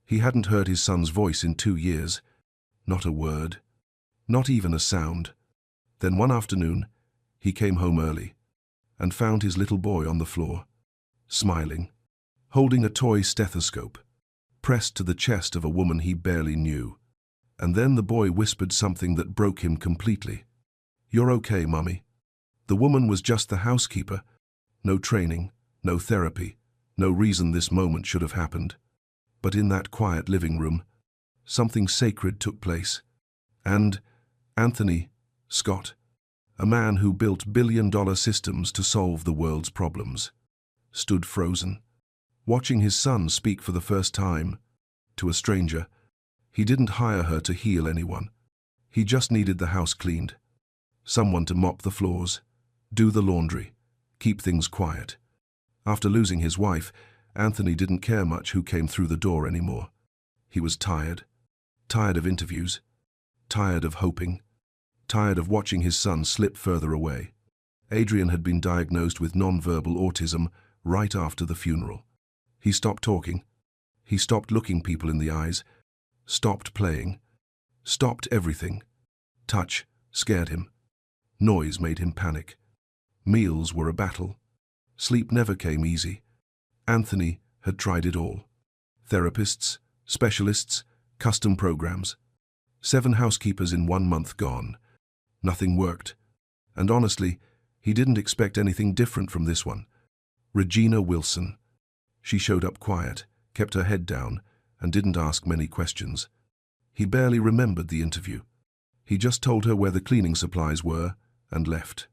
He hadn't heard his son's voice in 2 years. Not a word. Not even a sound. Then one afternoon, he came home early and found his little boy on the floor, smiling, holding a toy stethoscope, pressed to the chest of a woman he barely knew. And then the boy whispered something that broke him completely. "You're okay, Mummy." The woman was just the housekeeper. No training, no therapy, no reason this moment should have happened. But in that quiet living room, something sacred took place. And Anthony Scott, a man who built billion-dollar systems to solve the world's problems, stood frozen, watching his son speak for the first time to a stranger. He didn't hire her to heal anyone. He just needed the house cleaned. Someone to mop the floors, do the laundry, keep things quiet. After losing his wife, Anthony didn't care much who came through the door anymore. He was tired. Tired of interviews. Tired of hoping. Tired of watching his son slip further away. Adrian had been diagnosed with nonverbal autism right after the funeral. He stopped talking. He stopped looking people in the eyes. Stopped playing. Stopped everything. Touch scared him. Noise made him panic. Meals were a battle. Sleep never came easy. Anthony had tried it all. Therapists, specialists, custom programs. 7 housekeepers in 1 month gone. Nothing worked. And honestly, he didn't expect anything different from this one. Regina Wilson. She showed up quiet, kept her head down, and didn't ask many questions. He barely remembered the interview. He just told her where the cleaning supplies were and left.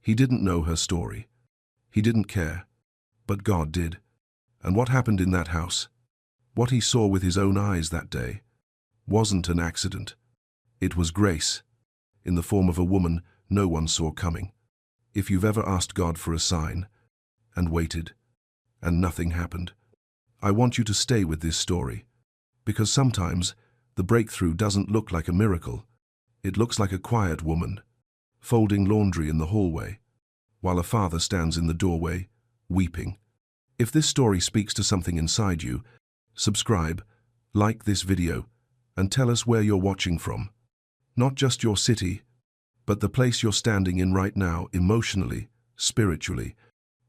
He didn't know her story. He didn't care. But God did. And what happened in that house, what he saw with his own eyes that day, wasn't an accident. It was grace, in the form of a woman no one saw coming. If you've ever asked God for a sign, and waited, and nothing happened, I want you to stay with this story, because sometimes the breakthrough doesn't look like a miracle. It looks like a quiet woman, folding laundry in the hallway, while a father stands in the doorway, weeping. If this story speaks to something inside you, subscribe, like this video, and tell us where you're watching from. Not just your city, but the place you're standing in right now, emotionally, spiritually,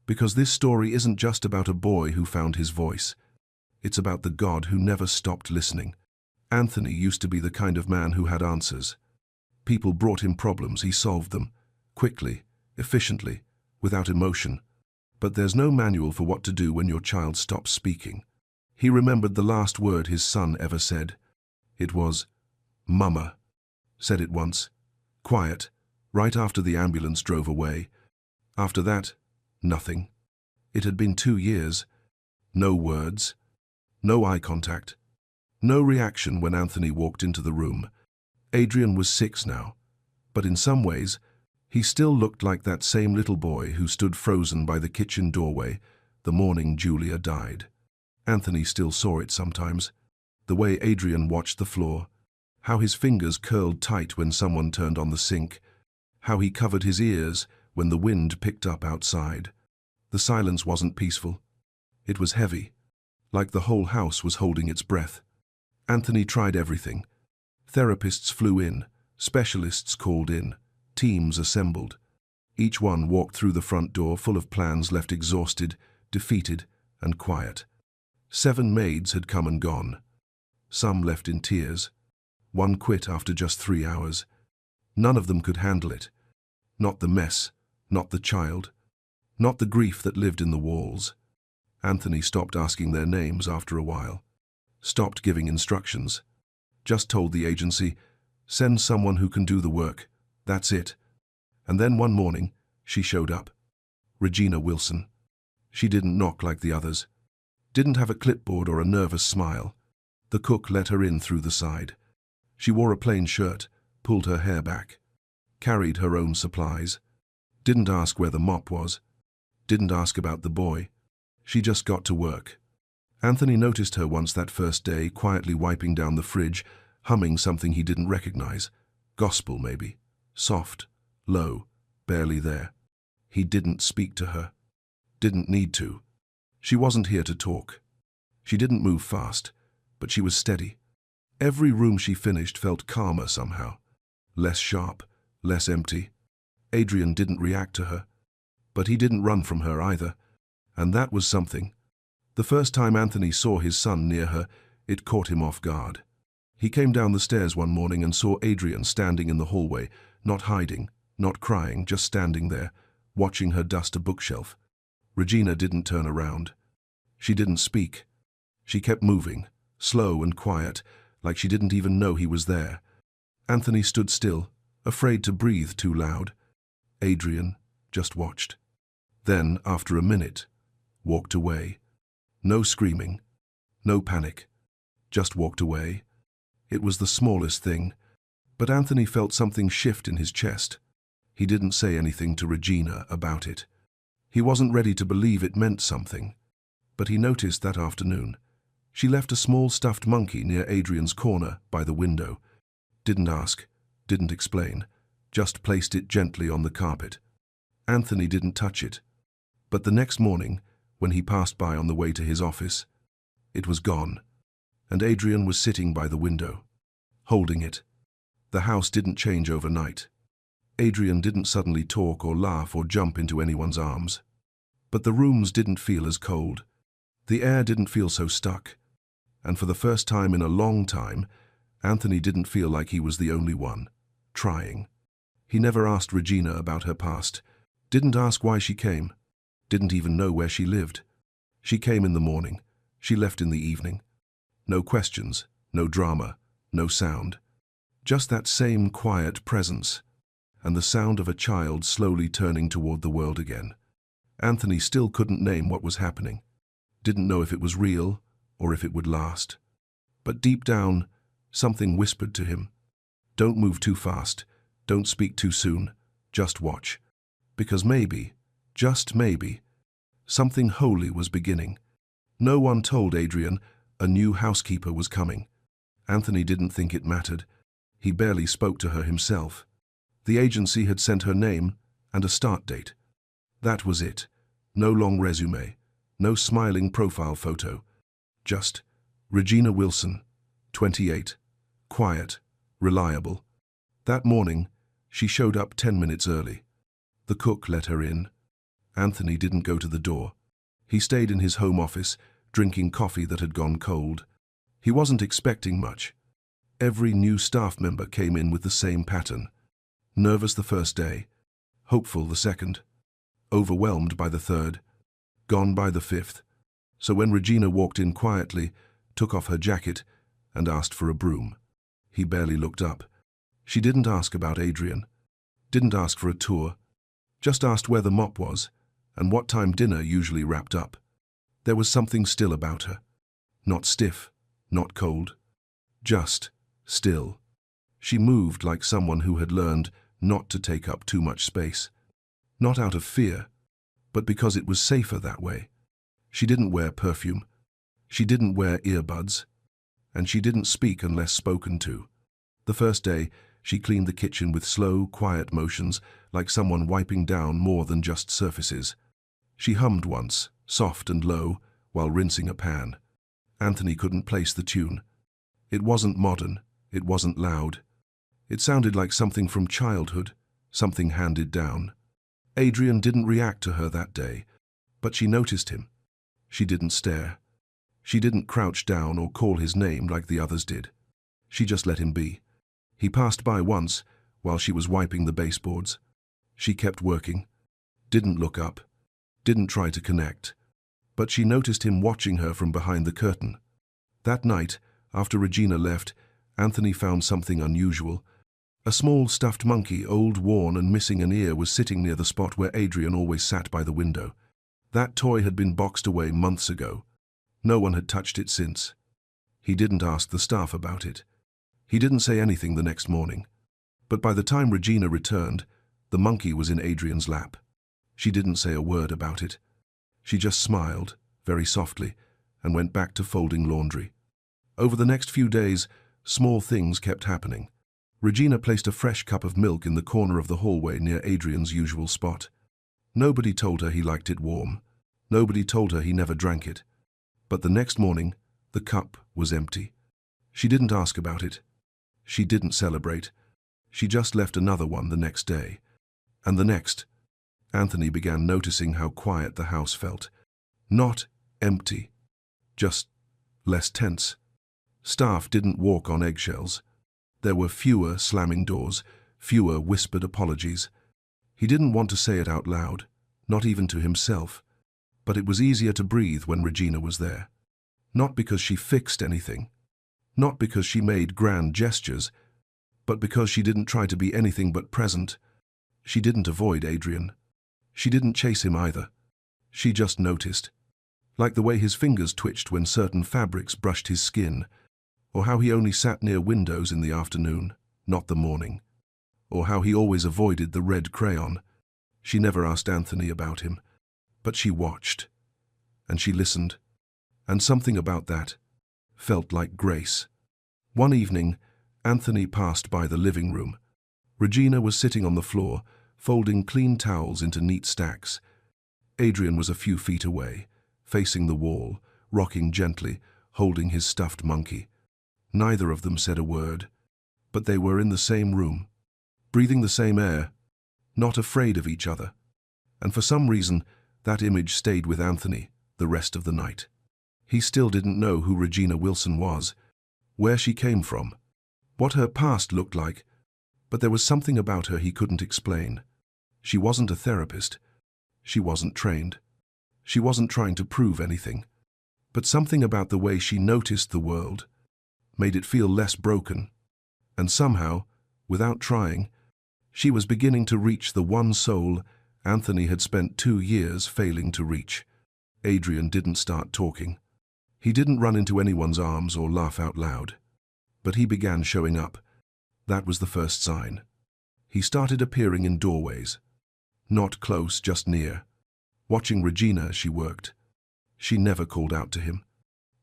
because this story isn't just about a boy who found his voice. It's about the God who never stopped listening. Anthony used to be the kind of man who had answers. People brought him problems, he solved them, quickly, efficiently, without emotion. But there's no manual for what to do when your child stops speaking. He remembered the last word his son ever said. It was, "Mama." Said it once, quiet, right after the ambulance drove away. After that, nothing. It had been 2 years. No words. No eye contact. No reaction when Anthony walked into the room. Adrian was 6 now, but in some ways, he still looked like that same little boy who stood frozen by the kitchen doorway the morning Julia died. Anthony still saw it sometimes, the way Adrian watched the floor, how his fingers curled tight when someone turned on the sink, how he covered his ears when the wind picked up outside. The silence wasn't peaceful. It was heavy, like the whole house was holding its breath. Anthony tried everything. Therapists flew in, specialists called in, teams assembled. Each one walked through the front door full of plans, left exhausted, defeated, and quiet. 7 maids had come and gone. Some left in tears. One quit after just 3 hours. None of them could handle it. Not the mess, not the child, not the grief that lived in the walls. Anthony stopped asking their names after a while. Stopped giving instructions. Just told the agency, "Send someone who can do the work. That's it." And then one morning, she showed up. Regina Wilson. She didn't knock like the others. Didn't have a clipboard or a nervous smile. The cook let her in through the side. She wore a plain shirt, pulled her hair back. Carried her own supplies. Didn't ask where the mop was. Didn't ask about the boy. She just got to work. Anthony noticed her once that first day, quietly wiping down the fridge, humming something he didn't recognize. Gospel, maybe. Soft, low, barely there. He didn't speak to her. Didn't need to. She wasn't here to talk. She didn't move fast, but she was steady. Every room she finished felt calmer somehow. Less sharp, less empty. Adrian didn't react to her, but he didn't run from her either, and that was something. The first time Anthony saw his son near her, it caught him off guard. He came down the stairs one morning and saw Adrian standing in the hallway, not hiding, not crying, just standing there, watching her dust a bookshelf. Regina didn't turn around. She didn't speak. She kept moving, slow and quiet, like she didn't even know he was there. Anthony stood still, afraid to breathe too loud. Adrian just watched. Then, after a minute, walked away. No screaming, no panic, just walked away. It was the smallest thing, but Anthony felt something shift in his chest. He didn't say anything to Regina about it. He wasn't ready to believe it meant something, but he noticed that afternoon. She left a small stuffed monkey near Adrian's corner by the window. Didn't ask, didn't explain, just placed it gently on the carpet. Anthony didn't touch it, but the next morning, when he passed by on the way to his office, it was gone, and Adrian was sitting by the window, holding it. The house didn't change overnight. Adrian didn't suddenly talk or laugh or jump into anyone's arms. But the rooms didn't feel as cold. The air didn't feel so stuck. And for the first time in a long time, Anthony didn't feel like he was the only one, trying. He never asked Regina about her past, didn't ask why she came, didn't even know where she lived. She came in the morning, she left in the evening. No questions, no drama, no sound. Just that same quiet presence, and the sound of a child slowly turning toward the world again. Anthony still couldn't name what was happening. Didn't know if it was real or if it would last. But deep down, something whispered to him. Don't move too fast, don't speak too soon, just watch. Because maybe, just maybe, something holy was beginning. No one told Adrian a new housekeeper was coming. Anthony didn't think it mattered. He barely spoke to her himself. The agency had sent her name and a start date. That was it. No long resume, no smiling profile photo. Just Regina Wilson, 28, quiet, reliable. That morning, she showed up 10 minutes early. The cook let her in. Anthony didn't go to the door. He stayed in his home office, drinking coffee that had gone cold. He wasn't expecting much. Every new staff member came in with the same pattern. Nervous the first day, hopeful the second, overwhelmed by the third, gone by the fifth. So when Regina walked in quietly, took off her jacket, and asked for a broom, he barely looked up. She didn't ask about Adrian, didn't ask for a tour, just asked where the mop was and what time dinner usually wrapped up. There was something still about her. Not stiff, not cold, just still. She moved like someone who had learned not to take up too much space. Not out of fear, but because it was safer that way. She didn't wear perfume. She didn't wear earbuds. And she didn't speak unless spoken to. The first day, she cleaned the kitchen with slow, quiet motions, like someone wiping down more than just surfaces. She hummed once, soft and low, while rinsing a pan. Anthony couldn't place the tune. It wasn't modern. It wasn't loud. It sounded like something from childhood, something handed down. Adrian didn't react to her that day, but she noticed him. She didn't stare. She didn't crouch down or call his name like the others did. She just let him be. He passed by once while she was wiping the baseboards. She kept working, didn't look up, didn't try to connect. But she noticed him watching her from behind the curtain. That night, after Regina left, Anthony found something unusual. A small stuffed monkey, old, worn and missing an ear, was sitting near the spot where Adrian always sat by the window. That toy had been boxed away months ago. No one had touched it since. He didn't ask the staff about it. He didn't say anything the next morning. But by the time Regina returned, the monkey was in Adrian's lap. She didn't say a word about it. She just smiled, very softly, and went back to folding laundry. Over the next few days, small things kept happening. Regina placed a fresh cup of milk in the corner of the hallway near Adrian's usual spot. Nobody told her he liked it warm. Nobody told her he never drank it. But the next morning, the cup was empty. She didn't ask about it. She didn't celebrate. She just left another one the next day. And the next. Anthony began noticing how quiet the house felt. Not empty, just less tense. Staff didn't walk on eggshells. There were fewer slamming doors, fewer whispered apologies. He didn't want to say it out loud, not even to himself, but it was easier to breathe when Regina was there. Not because she fixed anything, not because she made grand gestures, but because she didn't try to be anything but present. She didn't avoid Adrian. She didn't chase him either. She just noticed. Like the way his fingers twitched when certain fabrics brushed his skin, or how he only sat near windows in the afternoon, not the morning, or how he always avoided the red crayon. She never asked Anthony about him, but she watched, and she listened, and something about that felt like grace. One evening, Anthony passed by the living room. Regina was sitting on the floor, folding clean towels into neat stacks. Adrian was a few feet away, facing the wall, rocking gently, holding his stuffed monkey. Neither of them said a word, but they were in the same room, breathing the same air, not afraid of each other. And for some reason, that image stayed with Anthony the rest of the night. He still didn't know who Regina Wilson was, where she came from, what her past looked like, but there was something about her he couldn't explain. She wasn't a therapist. She wasn't trained. She wasn't trying to prove anything. But something about the way she noticed the world made it feel less broken. And somehow, without trying, she was beginning to reach the one soul Anthony had spent 2 years failing to reach. Adrian didn't start talking. He didn't run into anyone's arms or laugh out loud. But he began showing up. That was the first sign. He started appearing in doorways. Not close, just near. Watching Regina as she worked. She never called out to him.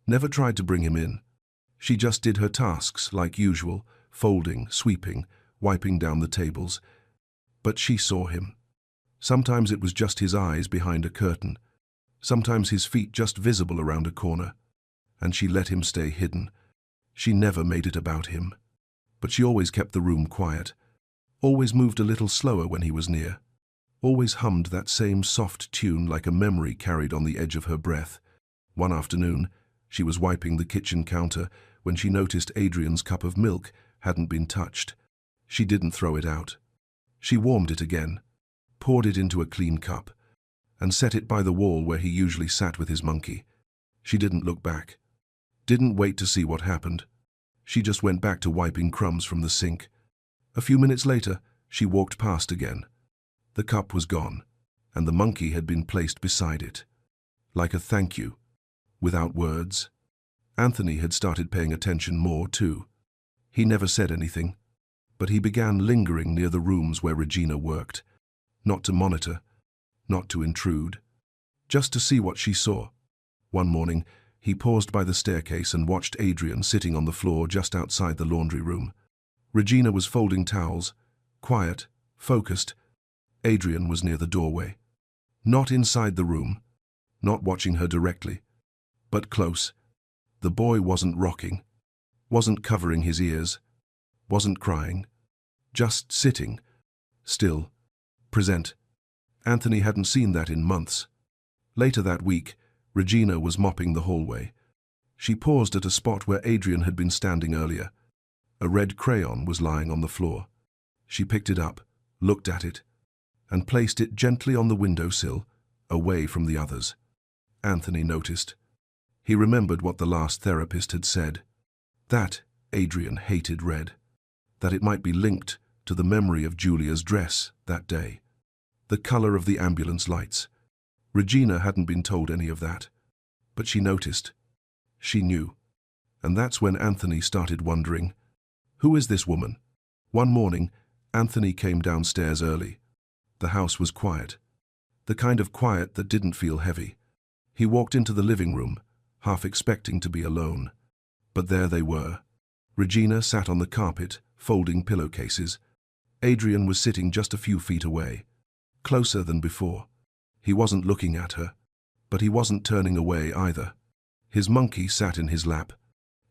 Never tried to bring him in. She just did her tasks like usual, folding, sweeping, wiping down the tables. But she saw him. Sometimes it was just his eyes behind a curtain. Sometimes his feet just visible around a corner. And she let him stay hidden. She never made it about him. But she always kept the room quiet. Always moved a little slower when he was near. Always hummed that same soft tune like a memory carried on the edge of her breath. One afternoon, she was wiping the kitchen counter when she noticed Adrian's cup of milk hadn't been touched. She didn't throw it out. She warmed it again, poured it into a clean cup, and set it by the wall where he usually sat with his monkey. She didn't look back. Didn't wait to see what happened. She just went back to wiping crumbs from the sink. A few minutes later, she walked past again. The cup was gone, and the monkey had been placed beside it. Like a thank you, without words. Anthony had started paying attention more, too. He never said anything, but he began lingering near the rooms where Regina worked. Not to monitor, not to intrude, just to see what she saw. One morning, he paused by the staircase and watched Adrian sitting on the floor just outside the laundry room. Regina was folding towels, quiet, focused. Adrian was near the doorway. Not inside the room, not watching her directly, but close. The boy wasn't rocking, wasn't covering his ears, wasn't crying, just sitting, still, present. Anthony hadn't seen that in months. Later that week, Regina was mopping the hallway. She paused at a spot where Adrian had been standing earlier. A red crayon was lying on the floor. She picked it up, looked at it, and placed it gently on the windowsill, away from the others. Anthony noticed. He remembered what the last therapist had said. That Adrian hated red. That it might be linked to the memory of Julia's dress that day. The color of the ambulance lights. Regina hadn't been told any of that. But she noticed. She knew. And that's when Anthony started wondering, who is this woman? One morning, Anthony came downstairs early. The house was quiet. The kind of quiet that didn't feel heavy. He walked into the living room, half expecting to be alone. But there they were. Regina sat on the carpet, folding pillowcases. Adrian was sitting just a few feet away, closer than before. He wasn't looking at her, but he wasn't turning away either. His monkey sat in his lap,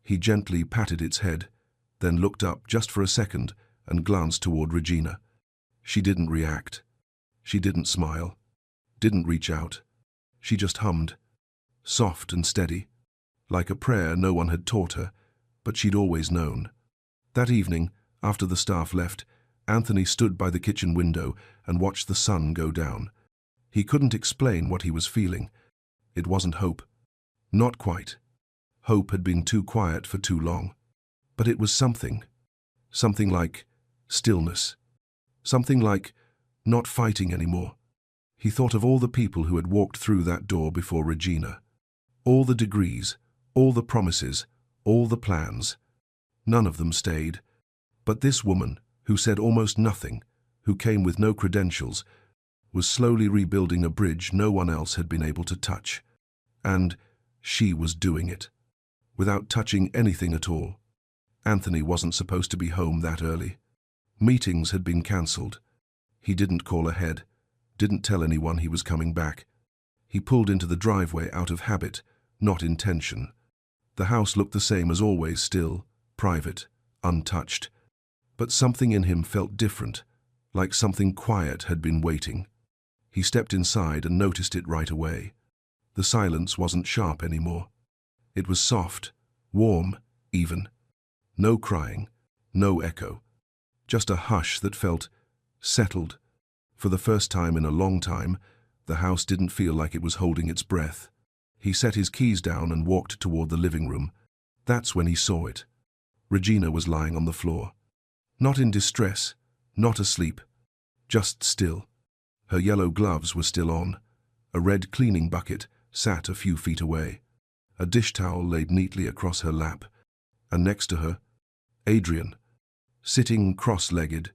He gently patted its head, then looked up just for a second and glanced toward Regina. She didn't react. She didn't smile. Didn't reach out. She just hummed, soft and steady, like a prayer no one had taught her, but she'd always known. That evening, after the staff left, Anthony stood by the kitchen window and watched the sun go down. He couldn't explain what he was feeling. It wasn't hope. Not quite. Hope had been too quiet for too long. But it was something. Something like stillness. Something like not fighting anymore. He thought of all the people who had walked through that door before Regina. All the degrees, all the promises, all the plans. None of them stayed. But this woman, who said almost nothing, who came with no credentials, was slowly rebuilding a bridge no one else had been able to touch. And she was doing it, without touching anything at all. Anthony wasn't supposed to be home that early. Meetings had been cancelled. He didn't call ahead, didn't tell anyone he was coming back. He pulled into the driveway out of habit, not intention. The house looked the same as always, still, private, untouched. But something in him felt different, like something quiet had been waiting. He stepped inside and noticed it right away. The silence wasn't sharp anymore. It was soft, warm, even. No crying, no echo. Just a hush that felt settled. For the first time in a long time, the house didn't feel like it was holding its breath. He set his keys down and walked toward the living room. That's when he saw it. Regina was lying on the floor. Not in distress, not asleep, just still. Her yellow gloves were still on. A red cleaning bucket sat a few feet away. A dish towel laid neatly across her lap. And next to her, Adrian, sitting cross-legged,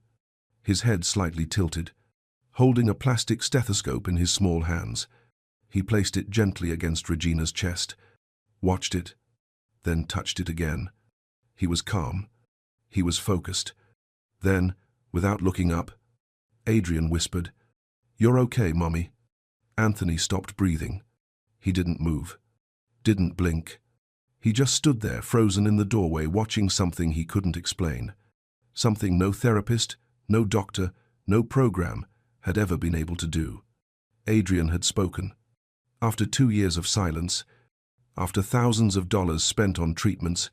his head slightly tilted, holding a plastic stethoscope in his small hands. He placed it gently against Regina's chest, watched it, then touched it again. He was calm. He was focused. Then, without looking up, Adrian whispered, "You're okay, Mommy." Anthony stopped breathing. He didn't move, didn't blink. He just stood there, frozen in the doorway, watching something he couldn't explain. Something no therapist, no doctor, no program had ever been able to do. Adrian had spoken. After 2 years of silence, after thousands of dollars spent on treatments,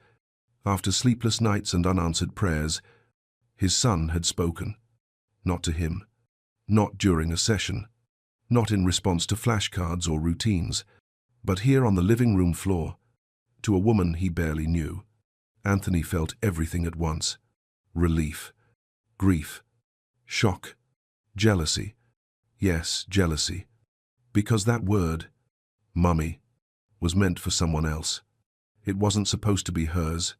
after sleepless nights and unanswered prayers, his son had spoken. Not to him. Not during a session. Not in response to flashcards or routines. But here on the living room floor, to a woman he barely knew. Anthony felt everything at once. Relief. Grief. Shock. Jealousy. Yes, jealousy. Because that word, Mummy, was meant for someone else. It wasn't supposed to be hers.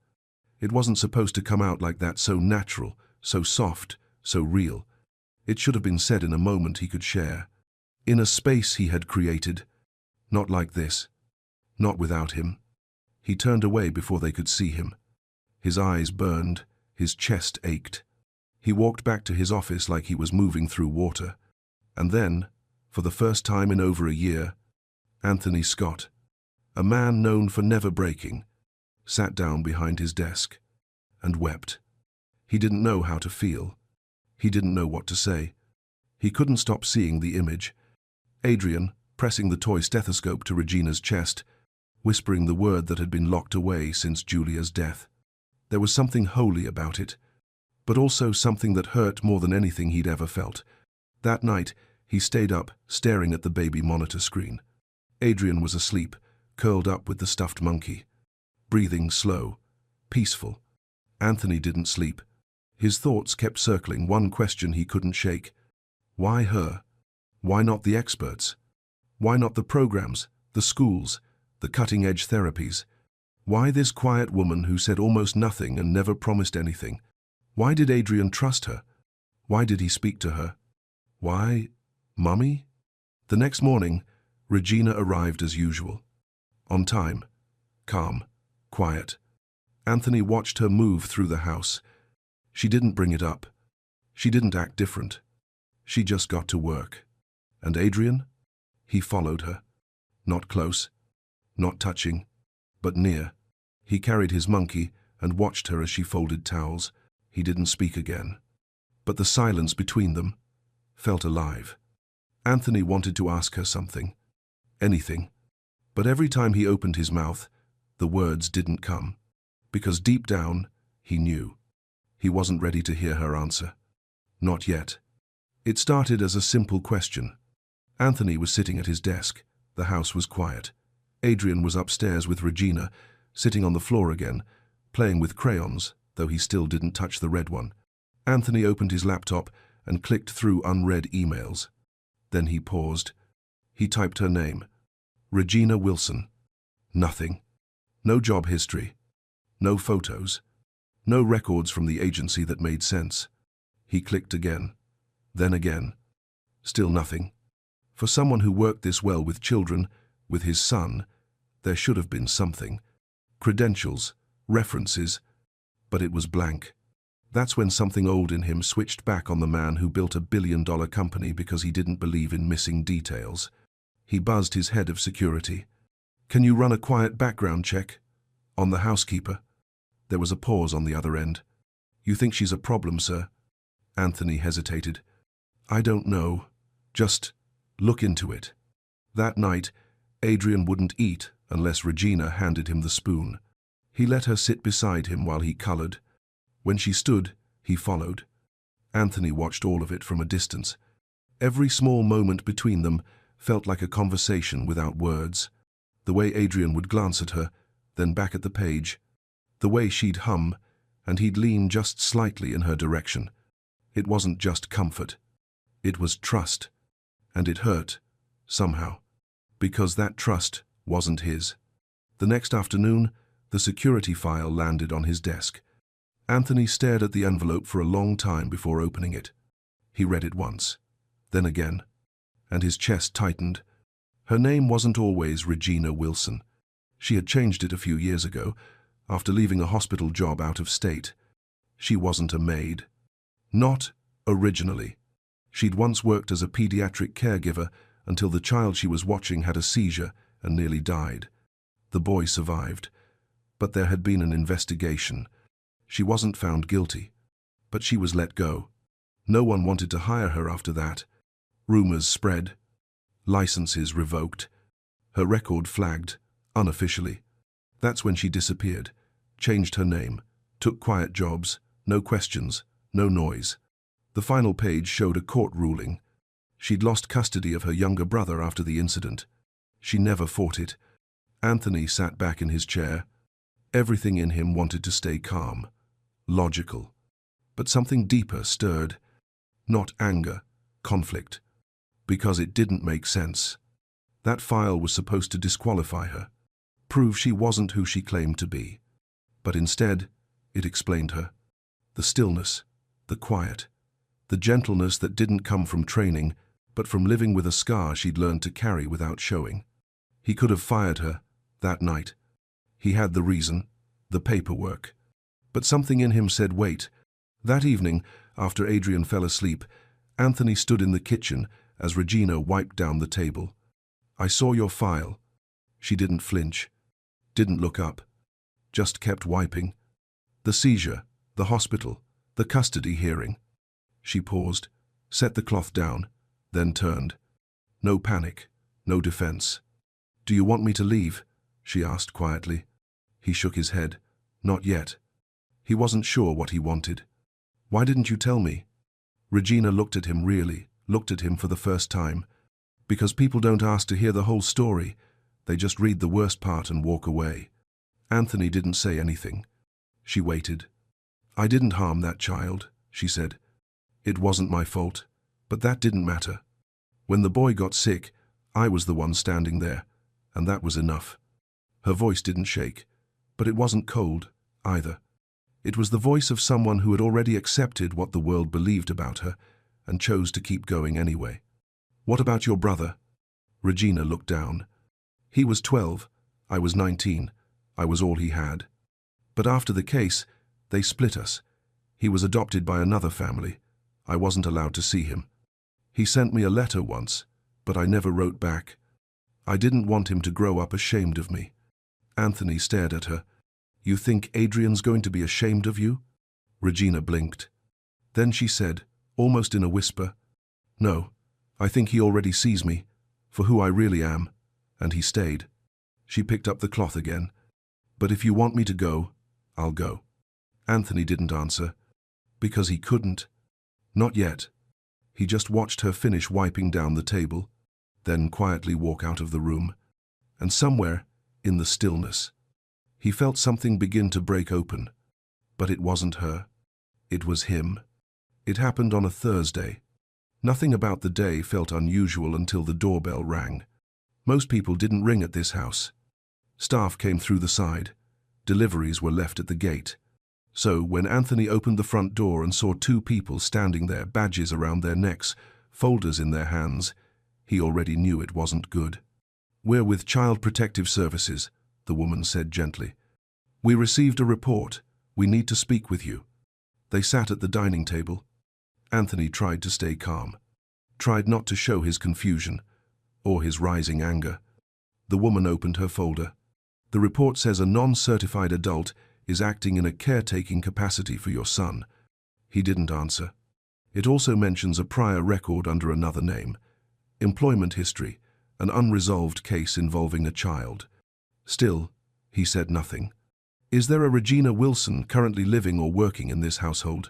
It wasn't supposed to come out like that, so natural, so soft, so real. It should have been said in a moment he could share. In a space he had created. Not like this. Not without him. He turned away before they could see him. His eyes burned, his chest ached. He walked back to his office like he was moving through water. And then, for the first time in over a year, Anthony Scott, a man known for never breaking, sat down behind his desk and wept. He didn't know how to feel. He didn't know what to say. He couldn't stop seeing the image. Adrian, pressing the toy stethoscope to Regina's chest, whispering the word that had been locked away since Julia's death. There was something holy about it, but also something that hurt more than anything he'd ever felt. That night, he stayed up, staring at the baby monitor screen. Adrian was asleep, curled up with the stuffed monkey. Breathing slow, peaceful. Anthony didn't sleep. His thoughts kept circling one question he couldn't shake. Why her? Why not the experts? Why not the programs, the schools, the cutting-edge therapies? Why this quiet woman who said almost nothing and never promised anything? Why did Adrian trust her? Why did he speak to her? Why, Mummy? The next morning, Regina arrived as usual. On time, calm, quiet. Anthony watched her move through the house. She didn't bring it up. She didn't act different. She just got to work. And Adrian? He followed her. Not close, not touching, but near. He carried his monkey and watched her as she folded towels. He didn't speak again. But the silence between them felt alive. Anthony wanted to ask her something. Anything. But every time he opened his mouth, the words didn't come. Because deep down, he knew. He wasn't ready to hear her answer. Not yet. It started as a simple question. Anthony was sitting at his desk. The house was quiet. Adrian was upstairs with Regina, sitting on the floor again, playing with crayons, though he still didn't touch the red one. Anthony opened his laptop and clicked through unread emails. Then he paused. He typed her name. Regina Wilson. Nothing. No job history. No photos. No records from the agency that made sense. He clicked again. Then again. Still nothing. For someone who worked this well with children, with his son, there should have been something. Credentials, references, but it was blank. That's when something old in him switched back on the man who built a billion-dollar company because he didn't believe in missing details. He buzzed his head of security. "Can you run a quiet background check? On the housekeeper?" There was a pause on the other end. "You think she's a problem, sir?" Anthony hesitated. "I don't know. Just look into it." That night, Adrian wouldn't eat unless Regina handed him the spoon. He let her sit beside him while he colored. When she stood, he followed. Anthony watched all of it from a distance. Every small moment between them felt like a conversation without words. The way Adrian would glance at her, then back at the page. The way she'd hum, and he'd lean just slightly in her direction. It wasn't just comfort. It was trust. And it hurt, somehow. Because that trust wasn't his. The next afternoon, the security file landed on his desk. Anthony stared at the envelope for a long time before opening it. He read it once, then again, and his chest tightened. Her name wasn't always Regina Wilson. She had changed it a few years ago, after leaving a hospital job out of state. She wasn't a maid. Not originally. She'd once worked as a pediatric caregiver until the child she was watching had a seizure and nearly died. The boy survived, but there had been an investigation. She wasn't found guilty, but she was let go. No one wanted to hire her after that. Rumors spread. Licenses revoked. Her record flagged, unofficially. That's when she disappeared, changed her name, took quiet jobs, no questions, no noise. The final page showed a court ruling. She'd lost custody of her younger brother after the incident. She never fought it. Anthony sat back in his chair. Everything in him wanted to stay calm, logical. But something deeper stirred. Not anger, conflict. Because it didn't make sense. That file was supposed to disqualify her, prove she wasn't who she claimed to be. But instead, it explained her. The stillness, the quiet, the gentleness that didn't come from training, but from living with a scar she'd learned to carry without showing. He could have fired her that night. He had the reason, the paperwork. But something in him said wait. That evening, after Adrian fell asleep, Anthony stood in the kitchen as Regina wiped down the table. "I saw your file." She didn't flinch, didn't look up, just kept wiping. "The seizure, the hospital, the custody hearing." She paused, set the cloth down, then turned. No panic, no defense. "Do you want me to leave?" she asked quietly. He shook his head. Not yet. He wasn't sure what he wanted. "Why didn't you tell me?" Regina looked at him really, looked at him for the first time. "Because people don't ask to hear the whole story. They just read the worst part and walk away." Anthony didn't say anything. She waited. "I didn't harm that child," she said. "It wasn't my fault, but that didn't matter. When the boy got sick, I was the one standing there, and that was enough." Her voice didn't shake, but it wasn't cold, either. It was the voice of someone who had already accepted what the world believed about her and chose to keep going anyway. "What about your brother?" Regina looked down. "He was 12, I was 19. I was all he had. But after the case, they split us. He was adopted by another family. I wasn't allowed to see him. He sent me a letter once, but I never wrote back. I didn't want him to grow up ashamed of me." Anthony stared at her. You think Adrian's going to be ashamed of you? Regina blinked. Then she said, almost in a whisper, No, I think he already sees me, for who I really am, and he stayed. She picked up the cloth again. But if you want me to go, I'll go. Anthony didn't answer, because he couldn't. Not yet. He just watched her finish wiping down the table, then quietly walk out of the room. And somewhere, in the stillness, he felt something begin to break open. But it wasn't her. It was him. It happened on a Thursday. Nothing about the day felt unusual until the doorbell rang. Most people didn't ring at this house. Staff came through the side. Deliveries were left at the gate. So when Anthony opened the front door and saw two people standing there, badges around their necks, folders in their hands, he already knew it wasn't good. We're with Child Protective Services, the woman said gently. We received a report. We need to speak with you. They sat at the dining table. Anthony tried to stay calm, tried not to show his confusion or his rising anger. The woman opened her folder. The report says a non-certified adult is acting in a caretaking capacity for your son. He didn't answer. It also mentions a prior record under another name, employment history, an unresolved case involving a child. Still, he said nothing. Is there a Regina Wilson currently living or working in this household?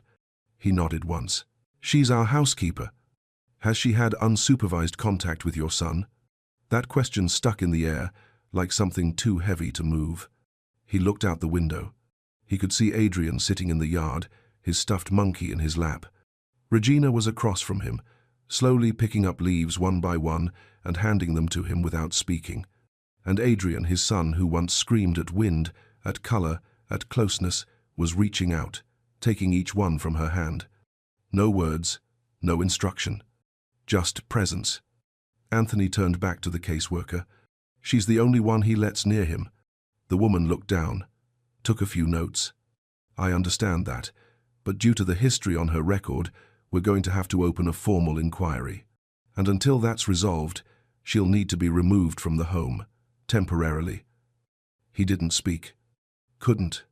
He nodded once. She's our housekeeper. Has she had unsupervised contact with your son? That question stuck in the air, like something too heavy to move. He looked out the window. He could see Adrian sitting in the yard, his stuffed monkey in his lap. Regina was across from him, slowly picking up leaves one by one and handing them to him without speaking. And Adrian, his son, who once screamed at wind, at color, at closeness, was reaching out, taking each one from her hand. No words, no instruction, just presence. Anthony turned back to the caseworker. She's the only one he lets near him. The woman looked down, took a few notes. I understand that, but due to the history on her record, we're going to have to open a formal inquiry. And until that's resolved, she'll need to be removed from the home, temporarily. He didn't speak. Couldn't.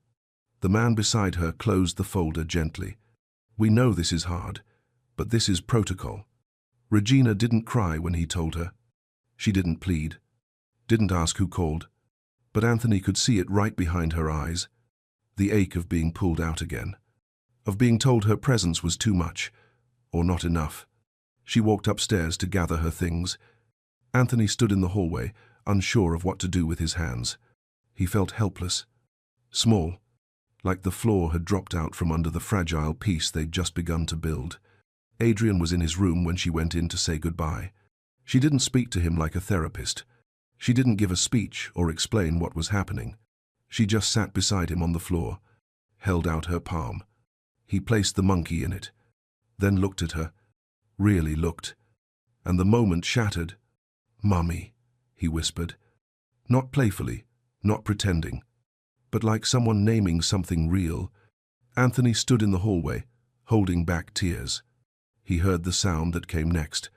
The man beside her closed the folder gently. We know this is hard, but this is protocol. Regina didn't cry when he told her. She didn't plead, didn't ask who called. But Anthony could see it right behind her eyes, the ache of being pulled out again, of being told her presence was too much, or not enough. She walked upstairs to gather her things. Anthony stood in the hallway, unsure of what to do with his hands. He felt helpless, small, like the floor had dropped out from under the fragile piece they'd just begun to build. Adrian was in his room when she went in to say goodbye. She didn't speak to him like a therapist. She didn't give a speech or explain what was happening. She just sat beside him on the floor, held out her palm. He placed the monkey in it, then looked at her, really looked, and the moment shattered. "Mummy," he whispered, not playfully, not pretending, but like someone naming something real. Anthony stood in the hallway, holding back tears. He heard the sound that came next,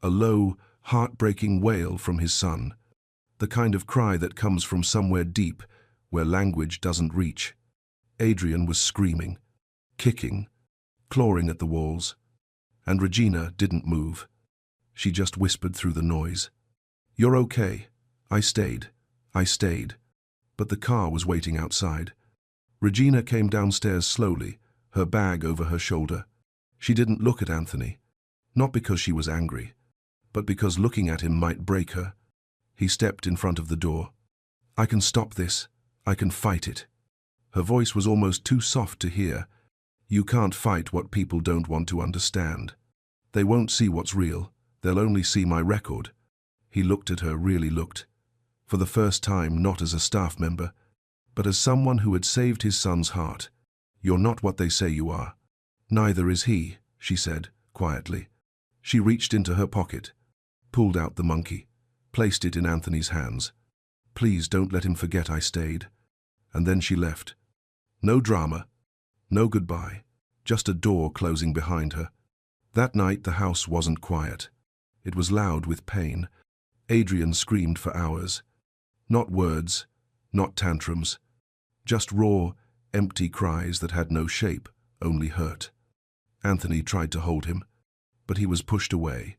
a low, heartbreaking wail from his son, the kind of cry that comes from somewhere deep, where language doesn't reach. Adrian was screaming, kicking, clawing at the walls, and Regina didn't move. She just whispered through the noise, "You're okay. I stayed. But the car was waiting outside. Regina came downstairs slowly, her bag over her shoulder. She didn't look at Anthony, not because she was angry, but because looking at him might break her. He stepped in front of the door. "I can stop this. I can fight it." Her voice was almost too soft to hear. "You can't fight what people don't want to understand. They won't see what's real. They'll only see my record." He looked at her, really looked. For the first time, not as a staff member, but as someone who had saved his son's heart. "You're not what they say you are." "Neither is he," she said, quietly. She reached into her pocket, pulled out the monkey, placed it in Anthony's hands. "Please don't let him forget I stayed." And then she left. No drama, no goodbye, just a door closing behind her. That night the house wasn't quiet. It was loud with pain. Adrian screamed for hours. Not words, not tantrums, Just raw, empty cries that had no shape, only hurt. Anthony tried to hold him, but he was pushed away.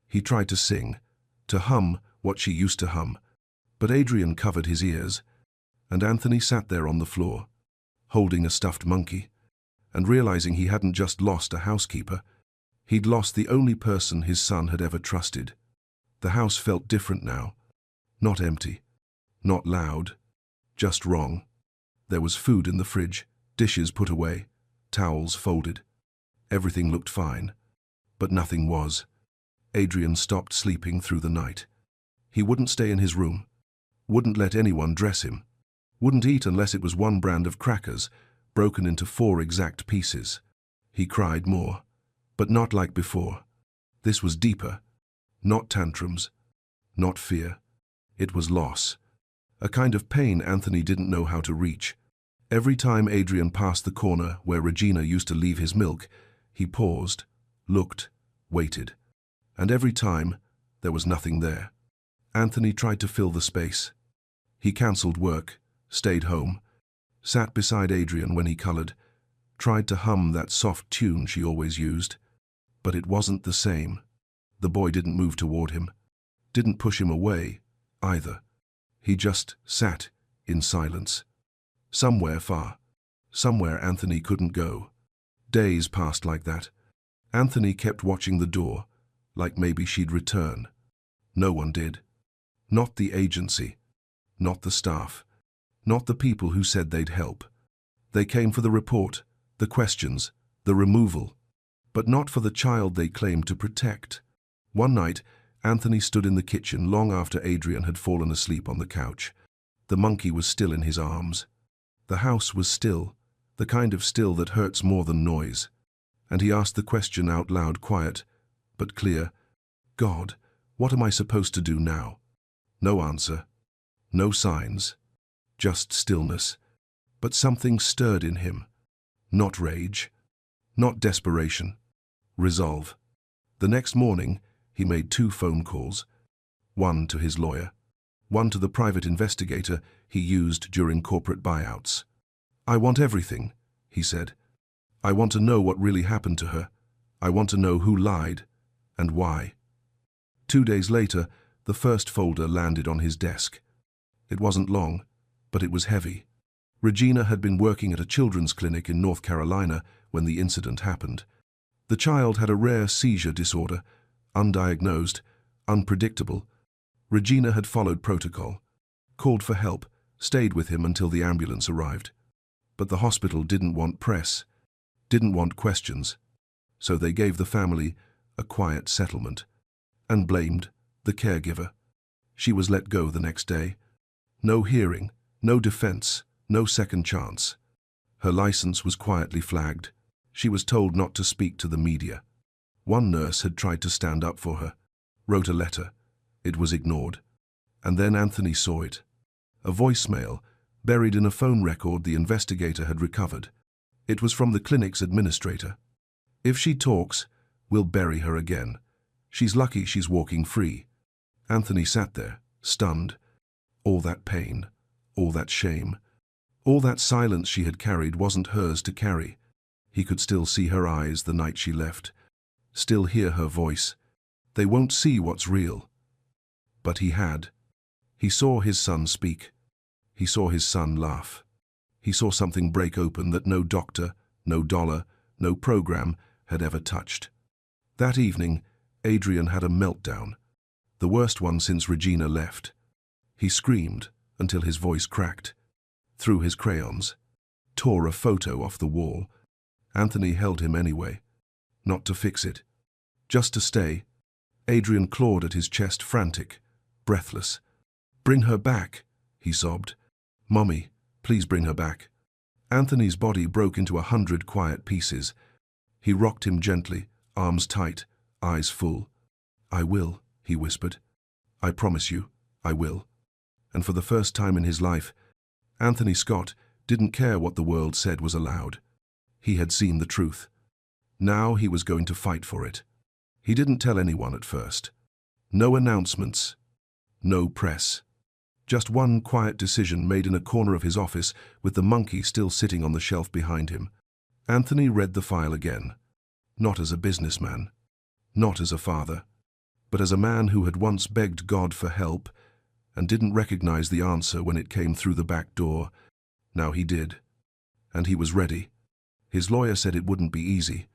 He tried to sing, to hum what she used to hum, but Adrian covered his ears, and Anthony sat there on the floor, holding a stuffed monkey, and realizing he hadn't just lost a housekeeper, he'd lost the only person his son had ever trusted. The house felt different now. Not empty, not loud, just wrong. There was food in the fridge, dishes put away, towels folded. Everything looked fine, but nothing was. Adrian stopped sleeping through the night. He wouldn't stay in his room, wouldn't let anyone dress him, wouldn't eat unless it was one brand of crackers, broken into 4 exact pieces. He cried more, but not like before. This was deeper. Not tantrums, not fear. It was loss. A kind of pain Anthony didn't know how to reach. Every time Adrian passed the corner where Regina used to leave his milk, he paused, looked, waited. And every time, there was nothing there. Anthony tried to fill the space. He cancelled work, stayed home, sat beside Adrian when he colored, tried to hum that soft tune she always used. But it wasn't the same. The boy didn't move toward him, didn't push him away, either. He just sat in silence. Somewhere far, somewhere Anthony couldn't go. Days passed like that. Anthony kept watching the door, like maybe she'd return. No one did. Not the agency, not the staff, not the people who said they'd help. They came for the report, the questions, the removal, but not for the child they claimed to protect. One night, Anthony stood in the kitchen long after Adrian had fallen asleep on the couch. The monkey was still in his arms. The house was still, the kind of still that hurts more than noise. And he asked the question out loud, quiet, but clear. God, what am I supposed to do now? No answer, no signs, just stillness. But something stirred in him. Not rage, not desperation, resolve. The next morning, he made 2 phone calls, one to his lawyer, one to the private investigator he used during corporate buyouts. I want everything, he said. I want to know what really happened to her. I want to know who lied and why. 2 days later, the first folder landed on his desk. It wasn't long, but it was heavy. Regina had been working at a children's clinic in North Carolina when the incident happened. The child had a rare seizure disorder, undiagnosed, unpredictable. Regina had followed protocol, called for help, stayed with him until the ambulance arrived. But the hospital didn't want press, didn't want questions, so they gave the family a quiet settlement and blamed the caregiver. She was let go the next day. No hearing, no defense, no second chance. Her license was quietly flagged. She was told not to speak to the media. One nurse had tried to stand up for her, wrote a letter. It was ignored. And then Anthony saw it. A voicemail, buried in a phone record the investigator had recovered. It was from the clinic's administrator. If she talks, we'll bury her again. She's lucky she's walking free. Anthony sat there, stunned. All that pain, all that shame, all that silence she had carried wasn't hers to carry. He could still see her eyes the night she left, still hear her voice. They won't see what's real. But he had. He saw his son speak. He saw his son laugh. He saw something break open that no doctor, no dollar, no program had ever touched. That evening, Adrian had a meltdown, the worst one since Regina left. He screamed until his voice cracked, threw his crayons, tore a photo off the wall. Anthony held him anyway, not to fix it, just to stay. Adrian clawed at his chest, frantic, breathless. "Bring her back," he sobbed. "Mommy, please bring her back." Anthony's body broke into 100 quiet pieces. He rocked him gently, arms tight, eyes full. "I will," he whispered. "I promise you, I will." And for the first time in his life, Anthony Scott didn't care what the world said was allowed. He had seen the truth. Now he was going to fight for it. He didn't tell anyone at first. No announcements. No press. Just one quiet decision made in a corner of his office with the monkey still sitting on the shelf behind him. Anthony read the file again. Not as a businessman, not as a father, but as a man who had once begged God for help and didn't recognize the answer when it came through the back door. Now he did. And he was ready. His lawyer said it wouldn't be easy.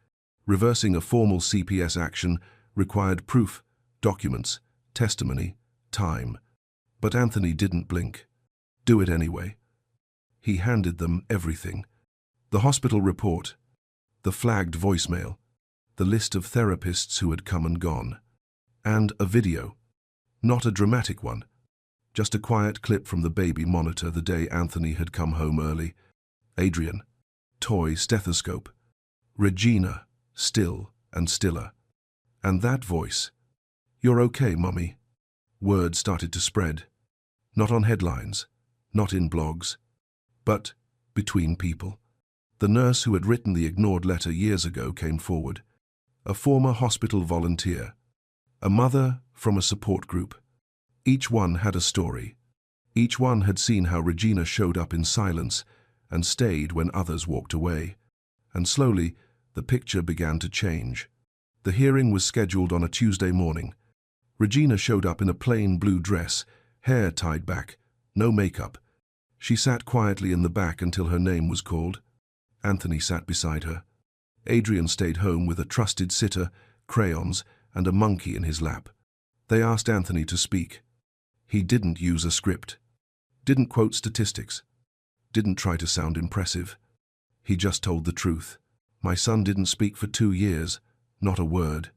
Reversing a formal CPS action required proof, documents, testimony, time. But Anthony didn't blink. Do it anyway. He handed them everything. The hospital report, the flagged voicemail, the list of therapists who had come and gone, and a video. Not a dramatic one, just a quiet clip from the baby monitor the day Anthony had come home early. Adrian, toy stethoscope. Regina, still and stiller. And that voice, "You're okay, Mummy." Word started to spread. Not on headlines, not in blogs, but between people. The nurse who had written the ignored letter years ago came forward. A former hospital volunteer. A mother from a support group. Each one had a story. Each one had seen how Regina showed up in silence and stayed when others walked away. And slowly, the picture began to change. The hearing was scheduled on a Tuesday morning. Regina showed up in a plain blue dress, hair tied back, no makeup. She sat quietly in the back until her name was called. Anthony sat beside her. Adrian stayed home with a trusted sitter, crayons, and a monkey in his lap. They asked Anthony to speak. He didn't use a script. Didn't quote statistics. Didn't try to sound impressive. He just told the truth. My son didn't speak for 2 years, not a word.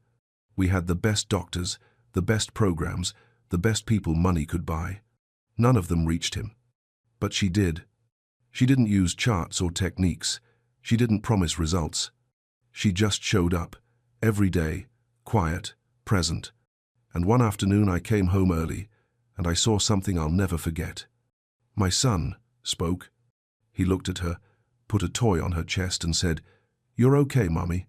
We had the best doctors, the best programs, the best people money could buy. None of them reached him. But she did. She didn't use charts or techniques. She didn't promise results. She just showed up, every day, quiet, present. And one afternoon I came home early, and I saw something I'll never forget. My son spoke. He looked at her, put a toy on her chest and said, "You're okay, Mummy.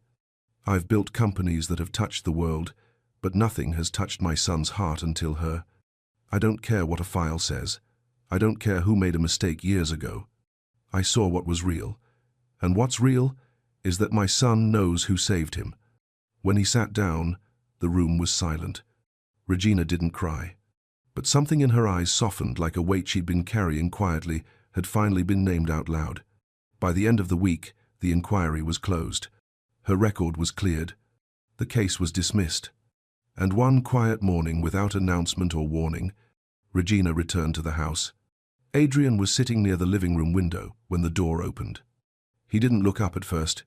I've built companies that have touched the world, but nothing has touched my son's heart until her. I don't care what a file says. I don't care who made a mistake years ago. I saw what was real. And what's real is that my son knows who saved him." When he sat down, the room was silent. Regina didn't cry. But something in her eyes softened like a weight she'd been carrying quietly had finally been named out loud. By the end of the week, the inquiry was closed. Her record was cleared. The case was dismissed. And one quiet morning, without announcement or warning, Regina returned to the house. Adrian was sitting near the living room window when the door opened. He didn't look up at first,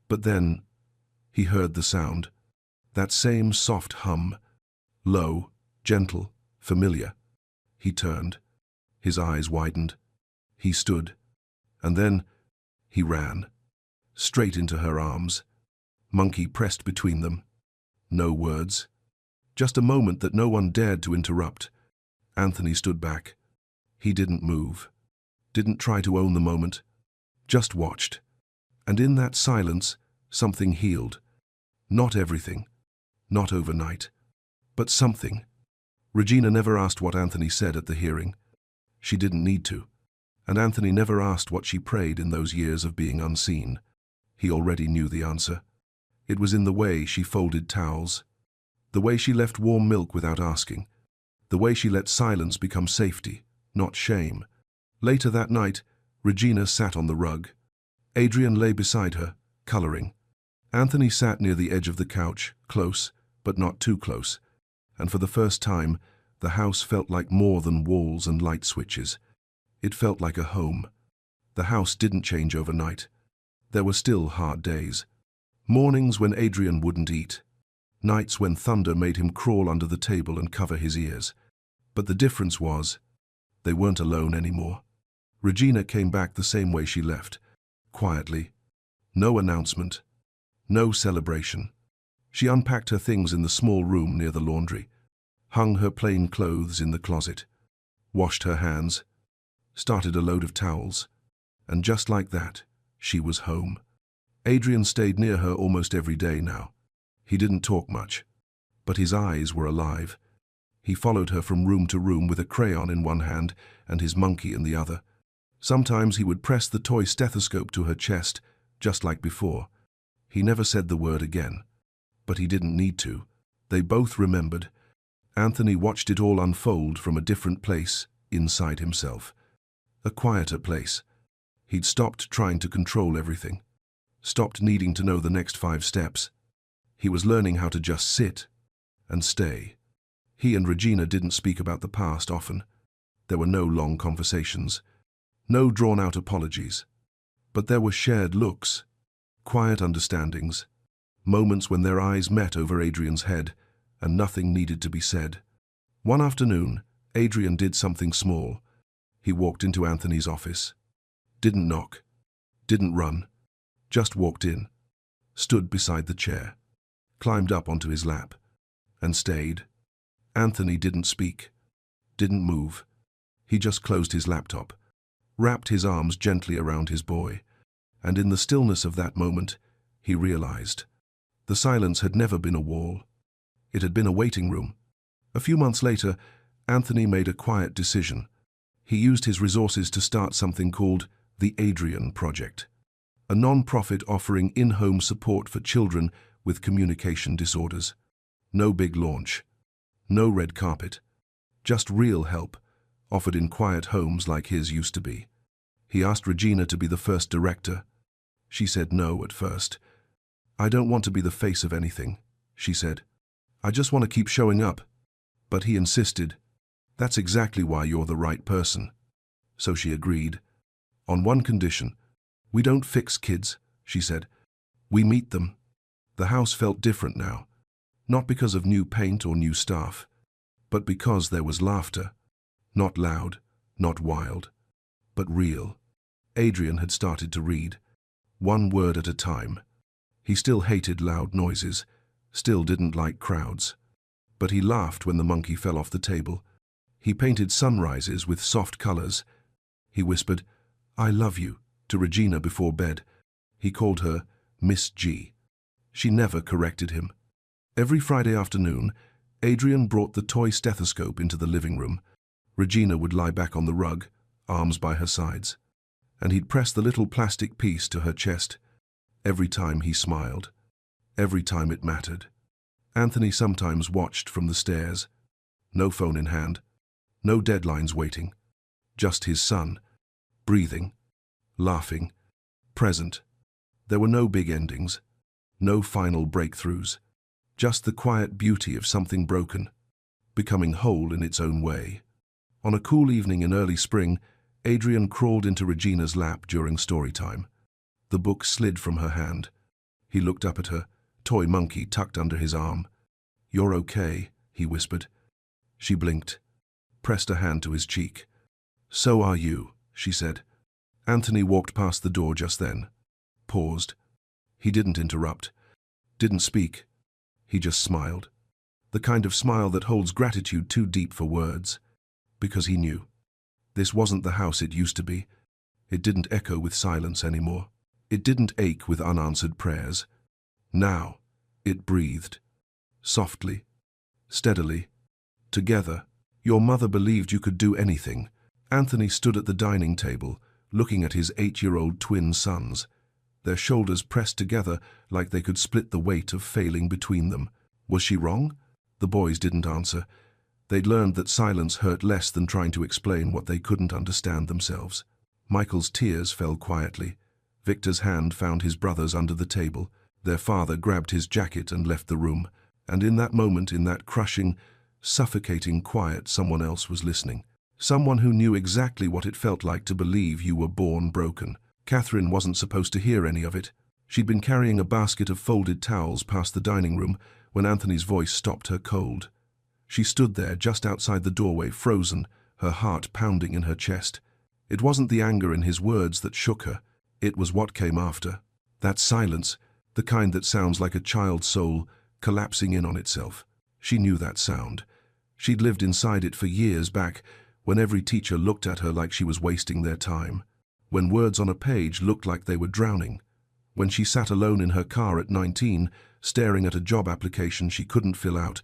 but then he heard the sound. That same soft hum, low, gentle, familiar. He turned. His eyes widened. He stood. And then he ran. Straight into her arms. Monkey pressed between them. No words. Just a moment that no one dared to interrupt. Anthony stood back. He didn't move. Didn't try to own the moment. Just watched. And in that silence, something healed. Not everything. Not overnight. But something. Regina never asked what Anthony said at the hearing. She didn't need to. And Anthony never asked what she prayed in those years of being unseen. He already knew the answer. It was in the way she folded towels. The way she left warm milk without asking. The way she let silence become safety, not shame. Later that night, Regina sat on the rug. Adrian lay beside her, coloring. Anthony sat near the edge of the couch, close, but not too close. And for the first time, the house felt like more than walls and light switches. It felt like a home. The house didn't change overnight. There were still hard days. Mornings when Adrian wouldn't eat. Nights when thunder made him crawl under the table and cover his ears. But the difference was, they weren't alone anymore. Regina came back the same way she left, quietly. No announcement. No celebration. She unpacked her things in the small room near the laundry, hung her plain clothes in the closet, washed her hands, started a load of towels, and just like that, she was home. Adrian stayed near her almost every day now. He didn't talk much, but his eyes were alive. He followed her from room to room with a crayon in one hand and his monkey in the other. Sometimes he would press the toy stethoscope to her chest, just like before. He never said the word again. But he didn't need to. They both remembered. Anthony watched it all unfold from a different place inside himself. A quieter place. He'd stopped trying to control everything. Stopped needing to know the next 5 steps. He was learning how to just sit and stay. He and Regina didn't speak about the past often. There were no long conversations. No drawn-out apologies. But there were shared looks, quiet understandings, moments when their eyes met over Adrian's head and nothing needed to be said. One afternoon, Adrian did something small. He walked into Anthony's office. Didn't knock. Didn't run. Just walked in. Stood beside the chair. Climbed up onto his lap. And stayed. Anthony didn't speak. Didn't move. He just closed his laptop. Wrapped his arms gently around his boy. And in the stillness of that moment, he realized. The silence had never been a wall. It had been a waiting room. A few months later, Anthony made a quiet decision. He used his resources to start something called the Adrian Project, a non-profit offering in-home support for children with communication disorders. No big launch. No red carpet. Just real help, offered in quiet homes like his used to be. He asked Regina to be the first director. She said no at first. "I don't want to be the face of anything," she said. "I just want to keep showing up." But he insisted. "That's exactly why you're the right person." So she agreed. On one condition. "We don't fix kids," she said. "We meet them." The house felt different now. Not because of new paint or new staff, but because there was laughter. Not loud, not wild, but real. Adrian had started to read. One word at a time. He still hated loud noises, still didn't like crowds. But he laughed when the monkey fell off the table. He painted sunrises with soft colors. He whispered, "I love you," to Regina before bed. He called her Miss G. She never corrected him. Every Friday afternoon, Adrian brought the toy stethoscope into the living room. Regina would lie back on the rug, arms by her sides, and he'd press the little plastic piece to her chest. Every time he smiled. Every time it mattered. Anthony sometimes watched from the stairs. No phone in hand. No deadlines waiting. Just his son. Breathing. Laughing. Present. There were no big endings. No final breakthroughs. Just the quiet beauty of something broken, becoming whole in its own way. On a cool evening in early spring, Adrian crawled into Regina's lap during story time. The book slid from her hand. He looked up at her, toy monkey tucked under his arm. "You're okay," he whispered. She blinked, pressed a hand to his cheek. "So are you," she said. Anthony walked past the door just then. Paused. He didn't interrupt. Didn't speak. He just smiled. The kind of smile that holds gratitude too deep for words. Because he knew. This wasn't the house it used to be. It didn't echo with silence anymore. It didn't ache with unanswered prayers. Now, it breathed. Softly. Steadily. Together. Your mother believed you could do anything. Anthony stood at the dining table, looking at his 8-year-old twin sons. Their shoulders pressed together like they could split the weight of failing between them. Was she wrong? The boys didn't answer. They'd learned that silence hurt less than trying to explain what they couldn't understand themselves. Michael's tears fell quietly. Victor's hand found his brother's under the table. Their father grabbed his jacket and left the room. And in that moment, in that crushing, suffocating quiet, someone else was listening. Someone who knew exactly what it felt like to believe you were born broken. Catherine wasn't supposed to hear any of it. She'd been carrying a basket of folded towels past the dining room when Anthony's voice stopped her cold. She stood there just outside the doorway, frozen, her heart pounding in her chest. It wasn't the anger in his words that shook her. It was what came after. That silence, the kind that sounds like a child's soul collapsing in on itself. She knew that sound. She'd lived inside it for years back, when every teacher looked at her like she was wasting their time. When words on a page looked like they were drowning. When she sat alone in her car at 19, staring at a job application she couldn't fill out.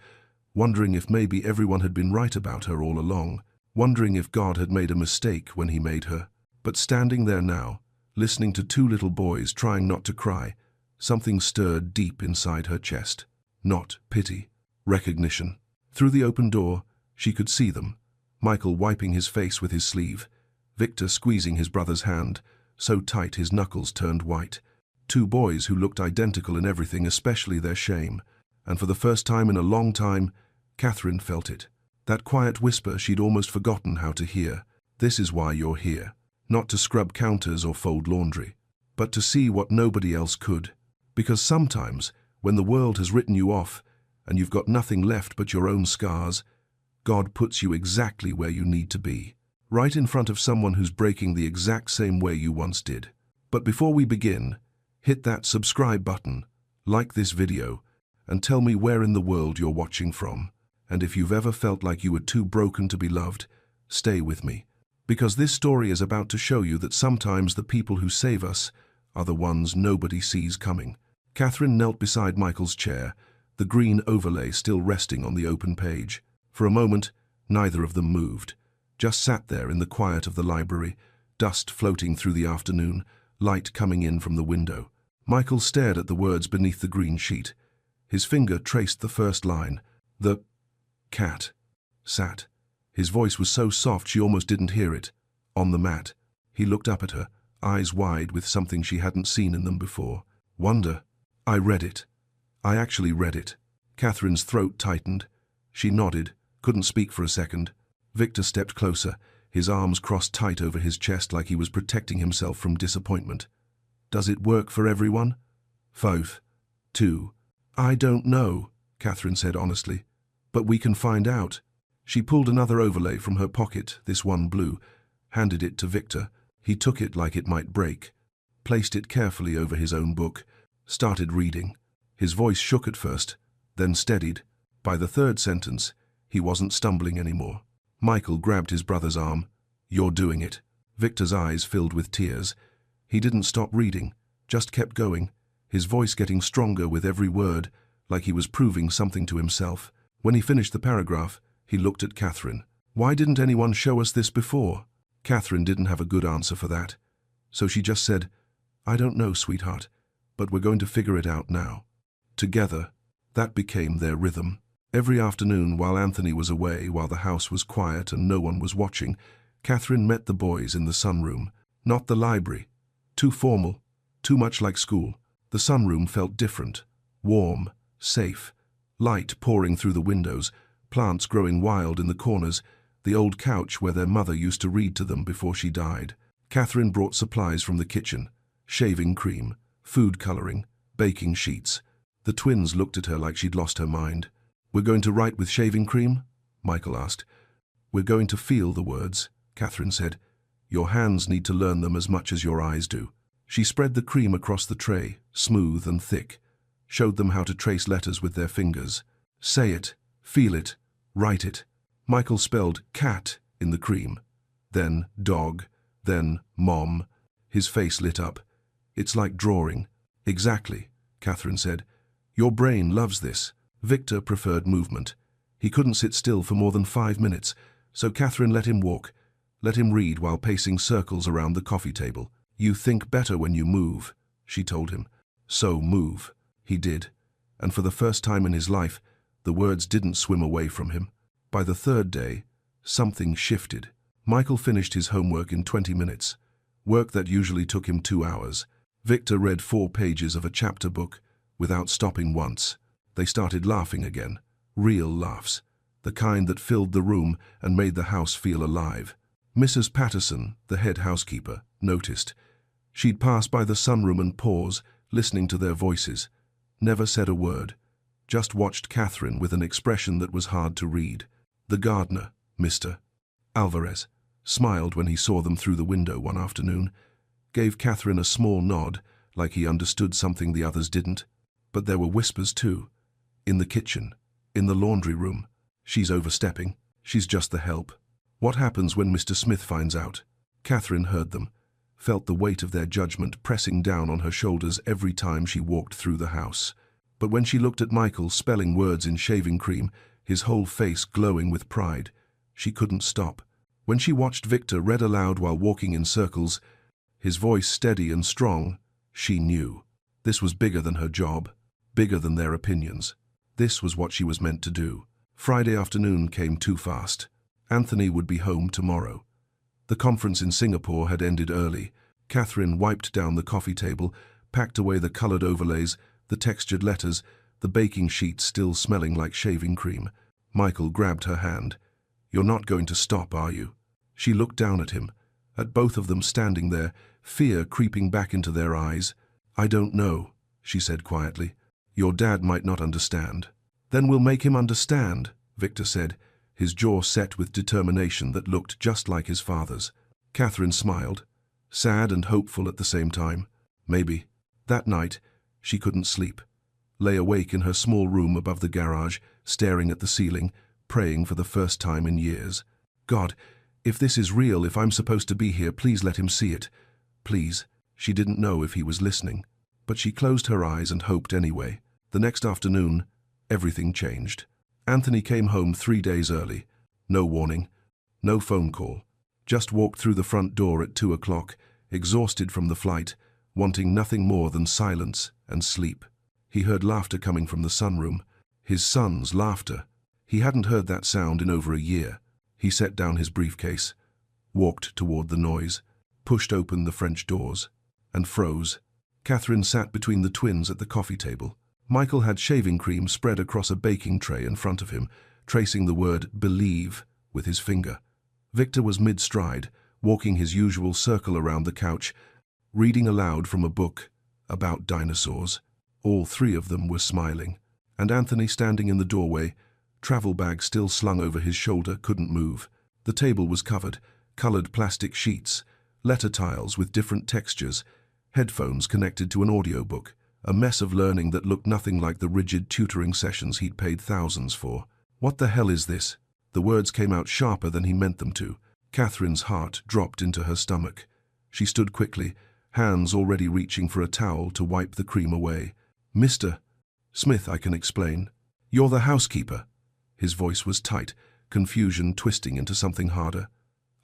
wondering if maybe everyone had been right about her all along, wondering if God had made a mistake when he made her. But standing there now, listening to two little boys trying not to cry, something stirred deep inside her chest. Not pity, recognition. Through the open door, she could see them. Michael wiping his face with his sleeve, Victor squeezing his brother's hand, so tight his knuckles turned white. Two boys who looked identical in everything, especially their shame. And for the first time in a long time, Catherine felt it. That quiet whisper she'd almost forgotten how to hear. This is why you're here. Not to scrub counters or fold laundry, but to see what nobody else could. Because sometimes, when the world has written you off, and you've got nothing left but your own scars, God puts you exactly where you need to be. Right in front of someone who's breaking the exact same way you once did. But before we begin, hit that subscribe button, like this video, and tell me where in the world you're watching from. And if you've ever felt like you were too broken to be loved, stay with me. Because this story is about to show you that sometimes the people who save us are the ones nobody sees coming. Catherine knelt beside Michael's chair, the green overlay still resting on the open page. For a moment, neither of them moved, just sat there in the quiet of the library, dust floating through the afternoon, light coming in from the window. Michael stared at the words beneath the green sheet. His finger traced the first line. The cat sat. His voice was so soft she almost didn't hear it. On the mat. He looked up at her, eyes wide with something she hadn't seen in them before. Wonder. I read it. I actually read it. Catherine's throat tightened. She nodded, couldn't speak for a second. Victor stepped closer, his arms crossed tight over his chest like he was protecting himself from disappointment. Does it work for everyone? 5. 2. I don't know, Catherine said honestly. But we can find out. She pulled another overlay from her pocket, this one blue, handed it to Victor. He took it like it might break, placed it carefully over his own book, started reading. His voice shook at first, then steadied. By the third sentence, he wasn't stumbling anymore. Michael grabbed his brother's arm. You're doing it. Victor's eyes filled with tears. He didn't stop reading, just kept going, his voice getting stronger with every word, like he was proving something to himself. When he finished the paragraph, he looked at Catherine. Why didn't anyone show us this before? Catherine didn't have a good answer for that, so she just said, I don't know, sweetheart, but we're going to figure it out now. Together, that became their rhythm. Every afternoon while Anthony was away, while the house was quiet and no one was watching, Catherine met the boys in the sunroom. Not the library. Too formal, too much like school. The sunroom felt different, warm, safe, light pouring through the windows, plants growing wild in the corners, the old couch where their mother used to read to them before she died. Catherine brought supplies from the kitchen, shaving cream, food coloring, baking sheets. The twins looked at her like she'd lost her mind. We're going to write with shaving cream? Michael asked. We're going to feel the words, Catherine said. Your hands need to learn them as much as your eyes do. She spread the cream across the tray, smooth and thick, showed them how to trace letters with their fingers. Say it, feel it, write it. Michael spelled cat in the cream, then dog, then mom. His face lit up. It's like drawing. Exactly, Catherine said. Your brain loves this. Victor preferred movement. He couldn't sit still for more than 5 minutes, so Catherine let him walk, let him read while pacing circles around the coffee table. You think better when you move, she told him. So move. He did, and for the first time in his life, the words didn't swim away from him. By the third day, something shifted. Michael finished his homework in 20 minutes, work that usually took him 2 hours. Victor read 4 pages of a chapter book without stopping once. They started laughing again, real laughs, the kind that filled the room and made the house feel alive. Mrs. Patterson, the head housekeeper, noticed. She'd pass by the sunroom and pause, listening to their voices. Never said a word, just watched Catherine with an expression that was hard to read. The gardener, Mr. Alvarez, smiled when he saw them through the window one afternoon, gave Catherine a small nod, like he understood something the others didn't. But there were whispers too. In the kitchen, in the laundry room. She's overstepping. She's just the help. What happens when Mr. Smith finds out? Catherine heard them, felt the weight of their judgment pressing down on her shoulders every time she walked through the house. But when she looked at Michael spelling words in shaving cream, his whole face glowing with pride. She couldn't stop. When she watched Victor read aloud while walking in circles, his voice steady and strong, she knew. This was bigger than her job, bigger than their opinions. This was what she was meant to do. Friday afternoon came too fast. Anthony would be home tomorrow. The conference in Singapore had ended early. Catherine wiped down the coffee table, packed away the colored overlays, the textured letters, the baking sheets still smelling like shaving cream. Michael grabbed her hand. "You're not going to stop, are you?" She looked down at him, at both of them standing there, fear creeping back into their eyes. "I don't know," she said quietly. "Your dad might not understand." "Then we'll make him understand," Victor said, his jaw set with determination that looked just like his father's. Catherine smiled, sad and hopeful at the same time. Maybe. That night, she couldn't sleep. Lay awake in her small room above the garage, staring at the ceiling, praying for the first time in years. "God, if this is real, if I'm supposed to be here, please let him see it. Please." She didn't know if he was listening, but she closed her eyes and hoped anyway. The next afternoon, everything changed. Anthony came home 3 days early. No warning, no phone call. Just walked through the front door at 2 o'clock, exhausted from the flight, wanting nothing more than silence and sleep. He heard laughter coming from the sunroom. His son's laughter. He hadn't heard that sound in over a year. He set down his briefcase, walked toward the noise, pushed open the French doors, and froze. Catherine sat between the twins at the coffee table. Michael had shaving cream spread across a baking tray in front of him, tracing the word "believe" with his finger. Victor was mid-stride, walking his usual circle around the couch, reading aloud from a book about dinosaurs. All three of them were smiling, and Anthony, standing in the doorway, travel bag still slung over his shoulder, couldn't move. The table was covered, colored plastic sheets, letter tiles with different textures, headphones connected to an audiobook, a mess of learning that looked nothing like the rigid tutoring sessions he'd paid thousands for. "What the hell is this?" The words came out sharper than he meant them to. Catherine's heart dropped into her stomach. She stood quickly, hands already reaching for a towel to wipe the cream away. "Mr. Smith, I can explain. You're the housekeeper." His voice was tight, confusion twisting into something harder.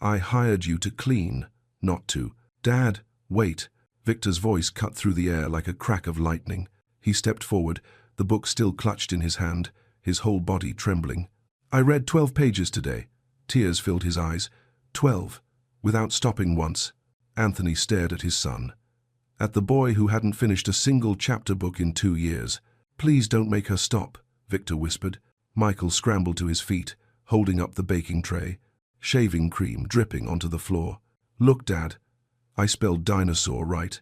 "I hired you to clean, not to—" "Dad, wait." Victor's voice cut through the air like a crack of lightning. He stepped forward, the book still clutched in his hand, his whole body trembling. "I read 12 pages today." Tears filled his eyes. 12, without stopping once. Anthony stared at his son, at the boy who hadn't finished a single chapter book in 2 years. "Please don't make her stop," Victor whispered. Michael scrambled to his feet, holding up the baking tray, shaving cream dripping onto the floor. "Look, Dad, I spelled dinosaur right.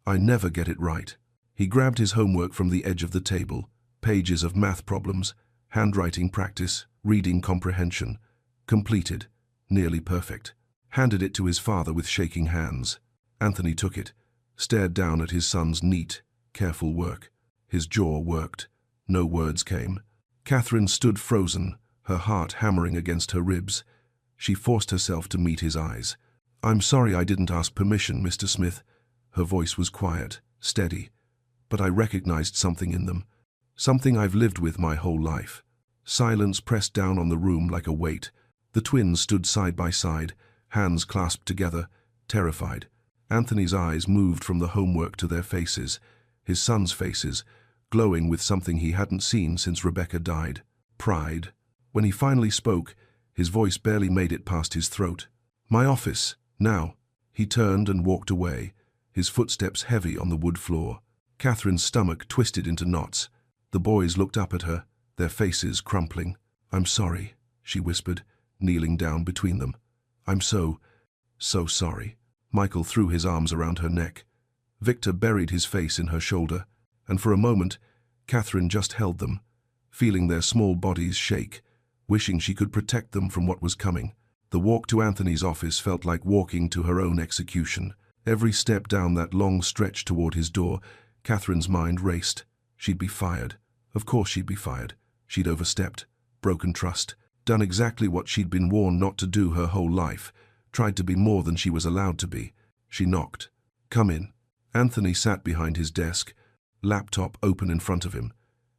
I never get it right." He grabbed his homework from the edge of the table, pages of math problems, handwriting practice, reading comprehension. Completed, nearly perfect. Handed it to his father with shaking hands. Anthony took it, stared down at his son's neat, careful work. His jaw worked. No words came. Catherine stood frozen, her heart hammering against her ribs. She forced herself to meet his eyes. "I'm sorry I didn't ask permission, Mr. Smith." Her voice was quiet, steady, but I recognized something in them. Something I've lived with my whole life. Silence pressed down on the room like a weight. The twins stood side by side, hands clasped together, terrified. Anthony's eyes moved from the homework to their faces, his son's faces, glowing with something he hadn't seen since Rebecca died. Pride. When he finally spoke, his voice barely made it past his throat. "My office, now." He turned and walked away, his footsteps heavy on the wood floor. Catherine's stomach twisted into knots. The boys looked up at her, their faces crumpling. "I'm sorry," she whispered, kneeling down between them. "I'm so sorry." Michael threw his arms around her neck. Victor buried his face in her shoulder, and for a moment, Catherine just held them, feeling their small bodies shake, wishing she could protect them from what was coming. The walk to Anthony's office felt like walking to her own execution. Every step down that long stretch toward his door, Catherine's mind raced. She'd be fired. Of course she'd be fired. She'd overstepped, broken trust, done exactly what she'd been warned not to do her whole life, tried to be more than she was allowed to be. She knocked. "Come in." Anthony sat behind his desk, laptop open in front of him.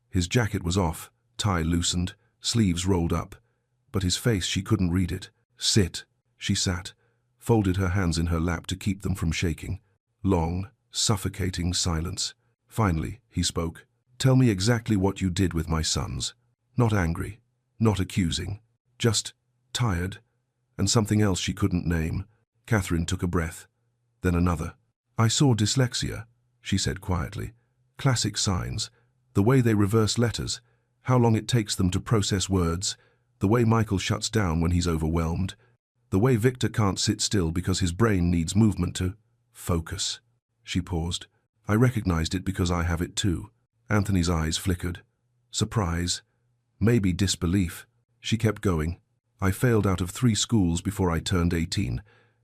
His jacket was off, tie loosened, sleeves rolled up, but his face, she couldn't read it. "Sit." She sat, folded her hands in her lap to keep them from shaking. Long, suffocating silence. Finally, he spoke. "Tell me exactly what you did with my sons." Not angry, not accusing, just tired, and something else she couldn't name. Catherine took a breath, then another. "I saw dyslexia," she said quietly. "Classic signs, the way they reverse letters, how long it takes them to process words, the way Michael shuts down when he's overwhelmed, the way Victor can't sit still because his brain needs movement to focus." She paused. "I recognized it because I have it too." Anthony's eyes flickered. Surprise, maybe disbelief. She kept going. "I failed out of 3 schools before I turned 18.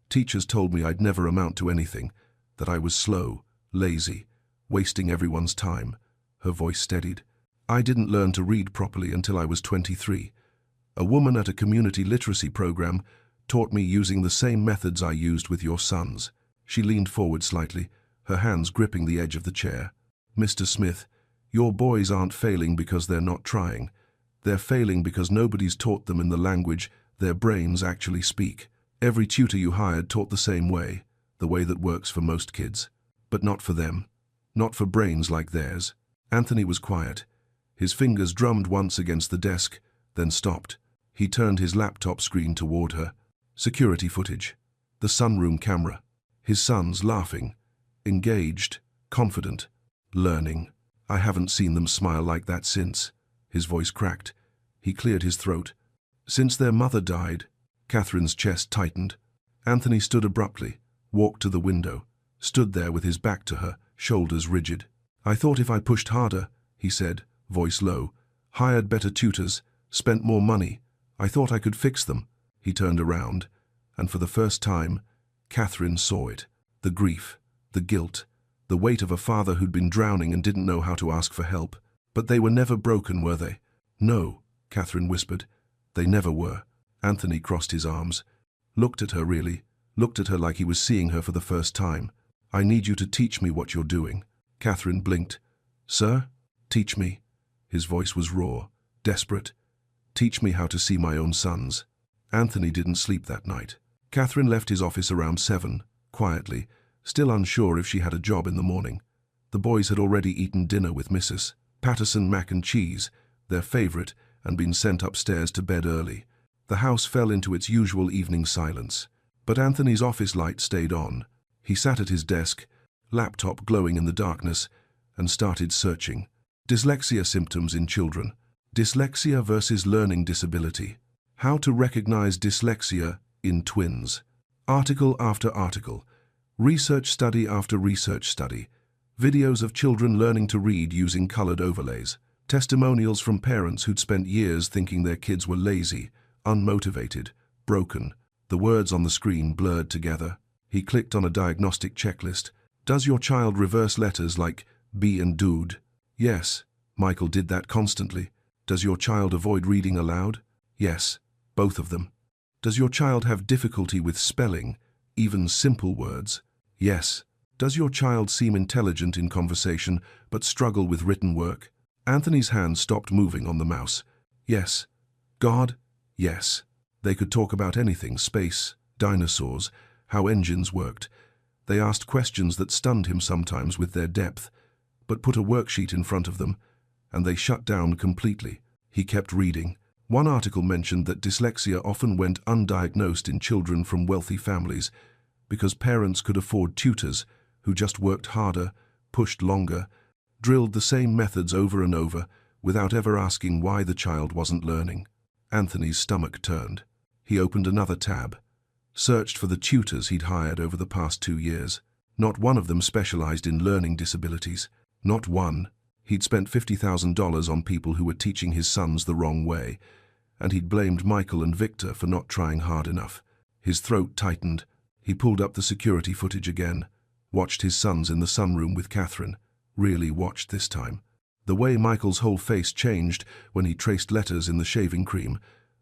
Teachers told me I'd never amount to anything, that I was slow, lazy, wasting everyone's time." Her voice steadied. "I didn't learn to read properly until I was 23. A woman at a community literacy program taught me using the same methods I used with your sons." She leaned forward slightly, her hands gripping the edge of the chair. "Mr. Smith, your boys aren't failing because they're not trying. They're failing because nobody's taught them in the language their brains actually speak. Every tutor you hired taught the same way, the way that works for most kids. But not for them. Not for brains like theirs." Anthony was quiet. His fingers drummed once against the desk, then stopped. He turned his laptop screen toward her. Security footage. The sunroom camera. His sons laughing. Engaged. Confident. Learning. "I haven't seen them smile like that since." His voice cracked. He cleared his throat. "Since their mother died." Catherine's chest tightened. Anthony stood abruptly, walked to the window, stood there with his back to her, shoulders rigid. "I thought if I pushed harder," he said, voice low, "hired better tutors, spent more money, I thought I could fix them." He turned around, and for the first time, Catherine saw it. The grief, the guilt, the weight of a father who'd been drowning and didn't know how to ask for help. "But they were never broken, were they?" "No," Catherine whispered. "They never were." Anthony crossed his arms, looked at her really, looked at her like he was seeing her for the first time. "I need you to teach me what you're doing." Catherine blinked. "Sir? Teach me." His voice was raw, desperate. "Teach me how to see my own sons." Anthony didn't sleep that night. Catherine left his office around 7, quietly, still unsure if she had a job in the morning. The boys had already eaten dinner with Mrs. Patterson mac and cheese, their favorite, and been sent upstairs to bed early. The house fell into its usual evening silence. But Anthony's office light stayed on. He sat at his desk, laptop glowing in the darkness, and started searching. Dyslexia symptoms in children. Dyslexia versus learning disability. How to recognize dyslexia in twins. Article after article. Research study after research study. Videos of children learning to read using colored overlays. Testimonials from parents who'd spent years thinking their kids were lazy, unmotivated, broken. The words on the screen blurred together. He clicked on a diagnostic checklist. "Does your child reverse letters like B and dood?" "Yes." Michael did that constantly. "Does your child avoid reading aloud?" "Yes." Both of them. "Does your child have difficulty with spelling, even simple words?" "Yes." "Does your child seem intelligent in conversation but struggle with written work?" Anthony's hand stopped moving on the mouse. "Yes." "God?" "Yes." They could talk about anything, space, dinosaurs, how engines worked. They asked questions that stunned him sometimes with their depth, but put a worksheet in front of them, and they shut down completely. He kept reading. One article mentioned that dyslexia often went undiagnosed in children from wealthy families because parents could afford tutors who just worked harder, pushed longer, drilled the same methods over and over without ever asking why the child wasn't learning. Anthony's stomach turned. He opened another tab, searched for the tutors he'd hired over the past 2 years. Not one of them specialized in learning disabilities. Not one. He'd spent $50,000 on people who were teaching his sons the wrong way, and he'd blamed Michael and Victor for not trying hard enough. His throat tightened. He pulled up the security footage again, watched his sons in the sunroom with Catherine. Really watched this time. The way Michael's whole face changed when he traced letters in the shaving cream,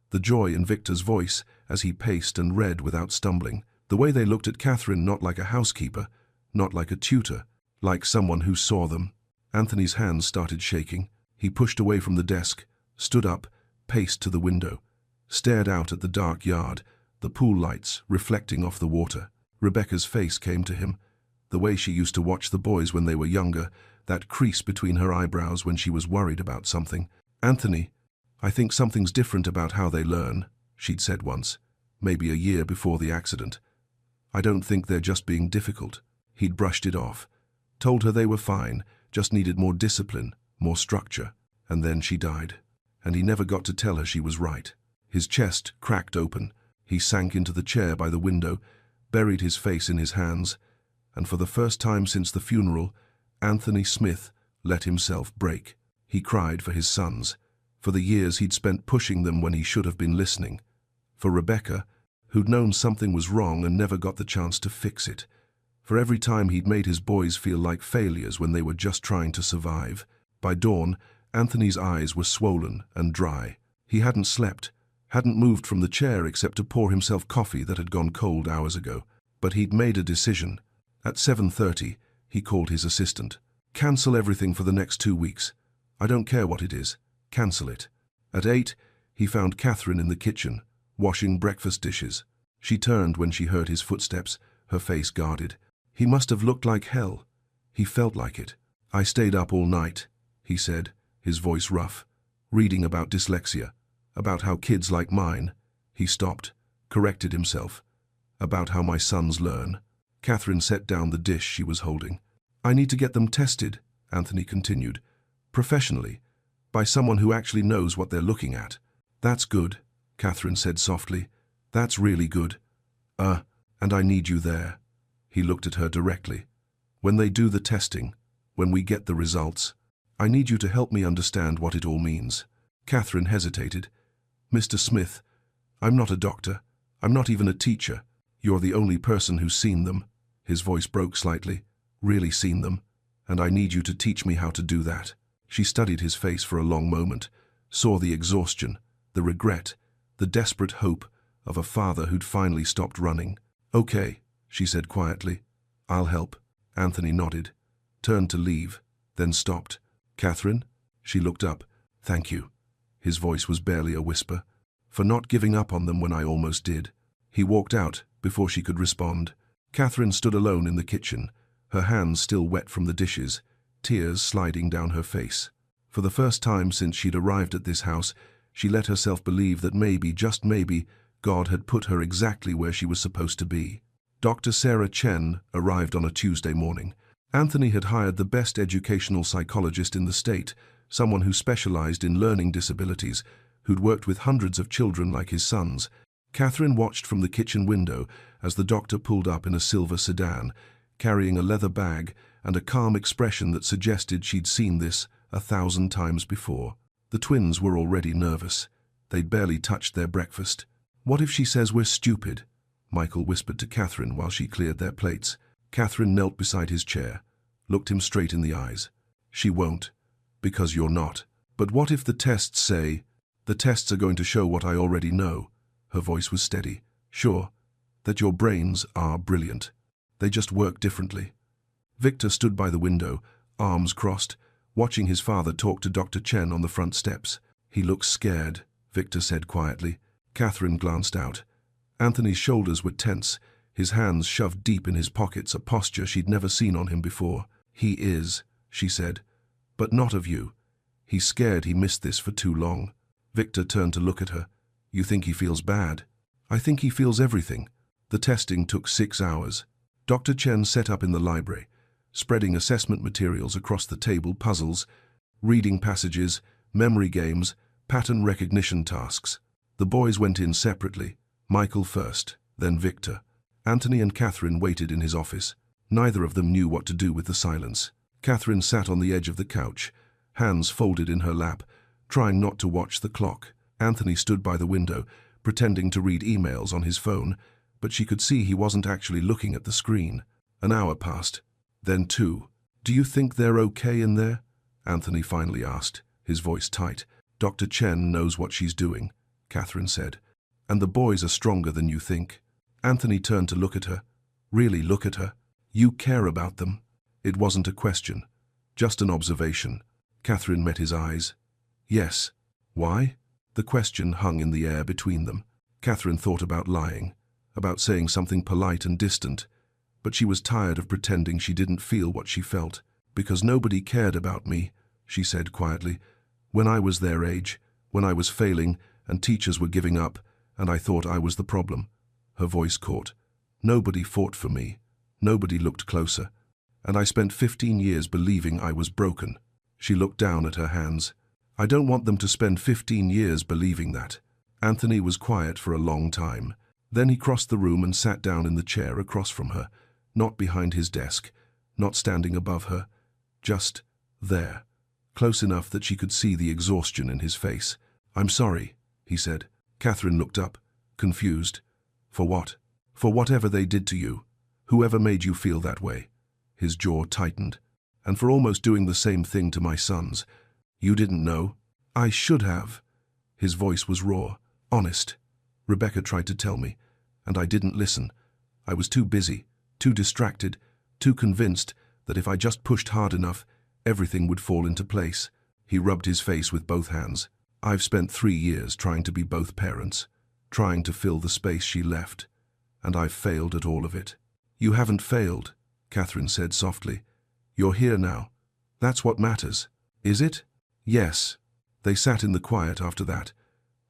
the joy in Victor's voice as he paced and read without stumbling, the way they looked at Catherine not like a housekeeper, not like a tutor, like someone who saw them. Anthony's hands started shaking. He pushed away from the desk, stood up, paced to the window, stared out at the dark yard, the pool lights reflecting off the water. Rebecca's face came to him, the way she used to watch the boys when they were younger, that crease between her eyebrows when she was worried about something. "Anthony, I think something's different about how they learn," she'd said once, maybe a year before the accident. "I don't think they're just being difficult." He'd brushed it off, told her they were fine, just needed more discipline, more structure. And then she died. And he never got to tell her she was right. His chest cracked open. He sank into the chair by the window, buried his face in his hands, and for the first time since the funeral, Anthony Smith let himself break. He cried for his sons, for the years he'd spent pushing them when he should have been listening, for Rebecca, who'd known something was wrong and never got the chance to fix it, for every time he'd made his boys feel like failures when they were just trying to survive. By dawn, Anthony's eyes were swollen and dry. He hadn't slept, hadn't moved from the chair except to pour himself coffee that had gone cold hours ago. But he'd made a decision. At 7:30, he called his assistant. "Cancel everything for the next 2 weeks. I don't care what it is. Cancel it." At 8, he found Catherine in the kitchen, washing breakfast dishes. She turned when she heard his footsteps, her face guarded. He must have looked like hell. He felt like it. "I stayed up all night," he said, his voice rough, "reading about dyslexia, about how kids like mine," he stopped, corrected himself, "about how my sons learn." Catherine set down the dish she was holding. "I need to get them tested," Anthony continued, "professionally, by someone who actually knows what they're looking at." "That's good," Catherine said softly. "That's really good. And I need you there." He looked at her directly. "When they do the testing, when we get the results, I need you to help me understand what it all means." Catherine hesitated. "Mr. Smith, I'm not a doctor. I'm not even a teacher. You're the only person who's seen them." His voice broke slightly. "Really seen them. And I need you to teach me how to do that." She studied his face for a long moment, saw the exhaustion, the regret, the desperate hope of a father who'd finally stopped running. "Okay," she said quietly. "I'll help." Anthony nodded, turned to leave, then stopped. "Catherine?" She looked up. "Thank you." His voice was barely a whisper. "For not giving up on them when I almost did." He walked out before she could respond. Catherine stood alone in the kitchen, her hands still wet from the dishes, tears sliding down her face. For the first time since she'd arrived at this house, she let herself believe that maybe, just maybe, God had put her exactly where she was supposed to be. Dr. Sarah Chen arrived on a Tuesday morning. Anthony had hired the best educational psychologist in the state, someone who specialized in learning disabilities, who'd worked with hundreds of children like his sons. Catherine watched from the kitchen window as the doctor pulled up in a silver sedan, carrying a leather bag and a calm expression that suggested she'd seen this 1,000 times before. The twins were already nervous. They'd barely touched their breakfast. "What if she says we're stupid?" Michael whispered to Catherine while she cleared their plates. Catherine knelt beside his chair, looked him straight in the eyes. "She won't, because you're not." "But what if the tests say, the tests are going to show what I already know?" Her voice was steady. "Sure, that your brains are brilliant. They just work differently." Victor stood by the window, arms crossed, watching his father talk to Dr. Chen on the front steps. "He looks scared," Victor said quietly. Catherine glanced out. Anthony's shoulders were tense, his hands shoved deep in his pockets, a posture she'd never seen on him before. "He is," she said, "but not of you. He's scared he missed this for too long." Victor turned to look at her. "You think he feels bad?" "I think he feels everything." The testing took 6 hours. Dr. Chen set up in the library, spreading assessment materials across the table, puzzles, reading passages, memory games, pattern recognition tasks. The boys went in separately, Michael first, then Victor. Anthony and Catherine waited in his office. Neither of them knew what to do with the silence. Catherine sat on the edge of the couch, hands folded in her lap, trying not to watch the clock. Anthony stood by the window, pretending to read emails on his phone, but she could see he wasn't actually looking at the screen. An hour passed, then 2. "Do you think they're okay in there?" Anthony finally asked, his voice tight. "Dr. Chen knows what she's doing," Catherine said. "And the boys are stronger than you think." Anthony turned to look at her. "Really look at her. You care about them." It wasn't a question, just an observation. Catherine met his eyes. "Yes. Why?" The question hung in the air between them. Catherine thought about lying, about saying something polite and distant, but she was tired of pretending she didn't feel what she felt. "Because nobody cared about me," she said quietly. "When I was their age, when I was failing and teachers were giving up, and I thought I was the problem." Her voice caught. "Nobody fought for me. Nobody looked closer. And I spent 15 years believing I was broken." She looked down at her hands. "I don't want them to spend 15 years believing that." Anthony was quiet for a long time. Then he crossed the room and sat down in the chair across from her, not behind his desk, not standing above her, just there, close enough that she could see the exhaustion in his face. "I'm sorry," he said. Catherine looked up, confused. "For what?" "For whatever they did to you, whoever made you feel that way." His jaw tightened. "And for almost doing the same thing to my sons. You didn't know?" "I should have." His voice was raw, honest. "Rebecca tried to tell me, and I didn't listen. I was too busy, too distracted, too convinced that if I just pushed hard enough, everything would fall into place." He rubbed his face with both hands. "I've spent 3 years trying to be both parents, trying to fill the space she left, and I've failed at all of it." "You haven't failed," Catherine said softly. "You're here now. That's what matters." "Is it?" "Yes." They sat in the quiet after that,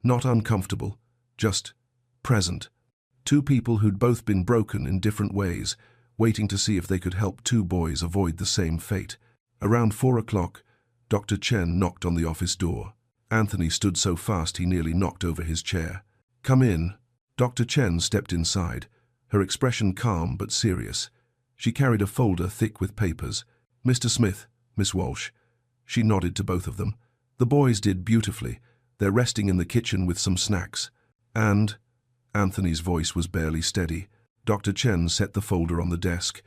not uncomfortable, just present. Two people who'd both been broken in different ways, waiting to see if they could help two boys avoid the same fate. Around 4 o'clock, Dr. Chen knocked on the office door. Anthony stood so fast he nearly knocked over his chair. "Come in." Dr. Chen stepped inside, her expression calm but serious. She carried a folder thick with papers. "Mr. Smith, Miss Walsh." She nodded to both of them. "The boys did beautifully. They're resting in the kitchen with some snacks." "And?" Anthony's voice was barely steady. Dr. Chen set the folder on the desk,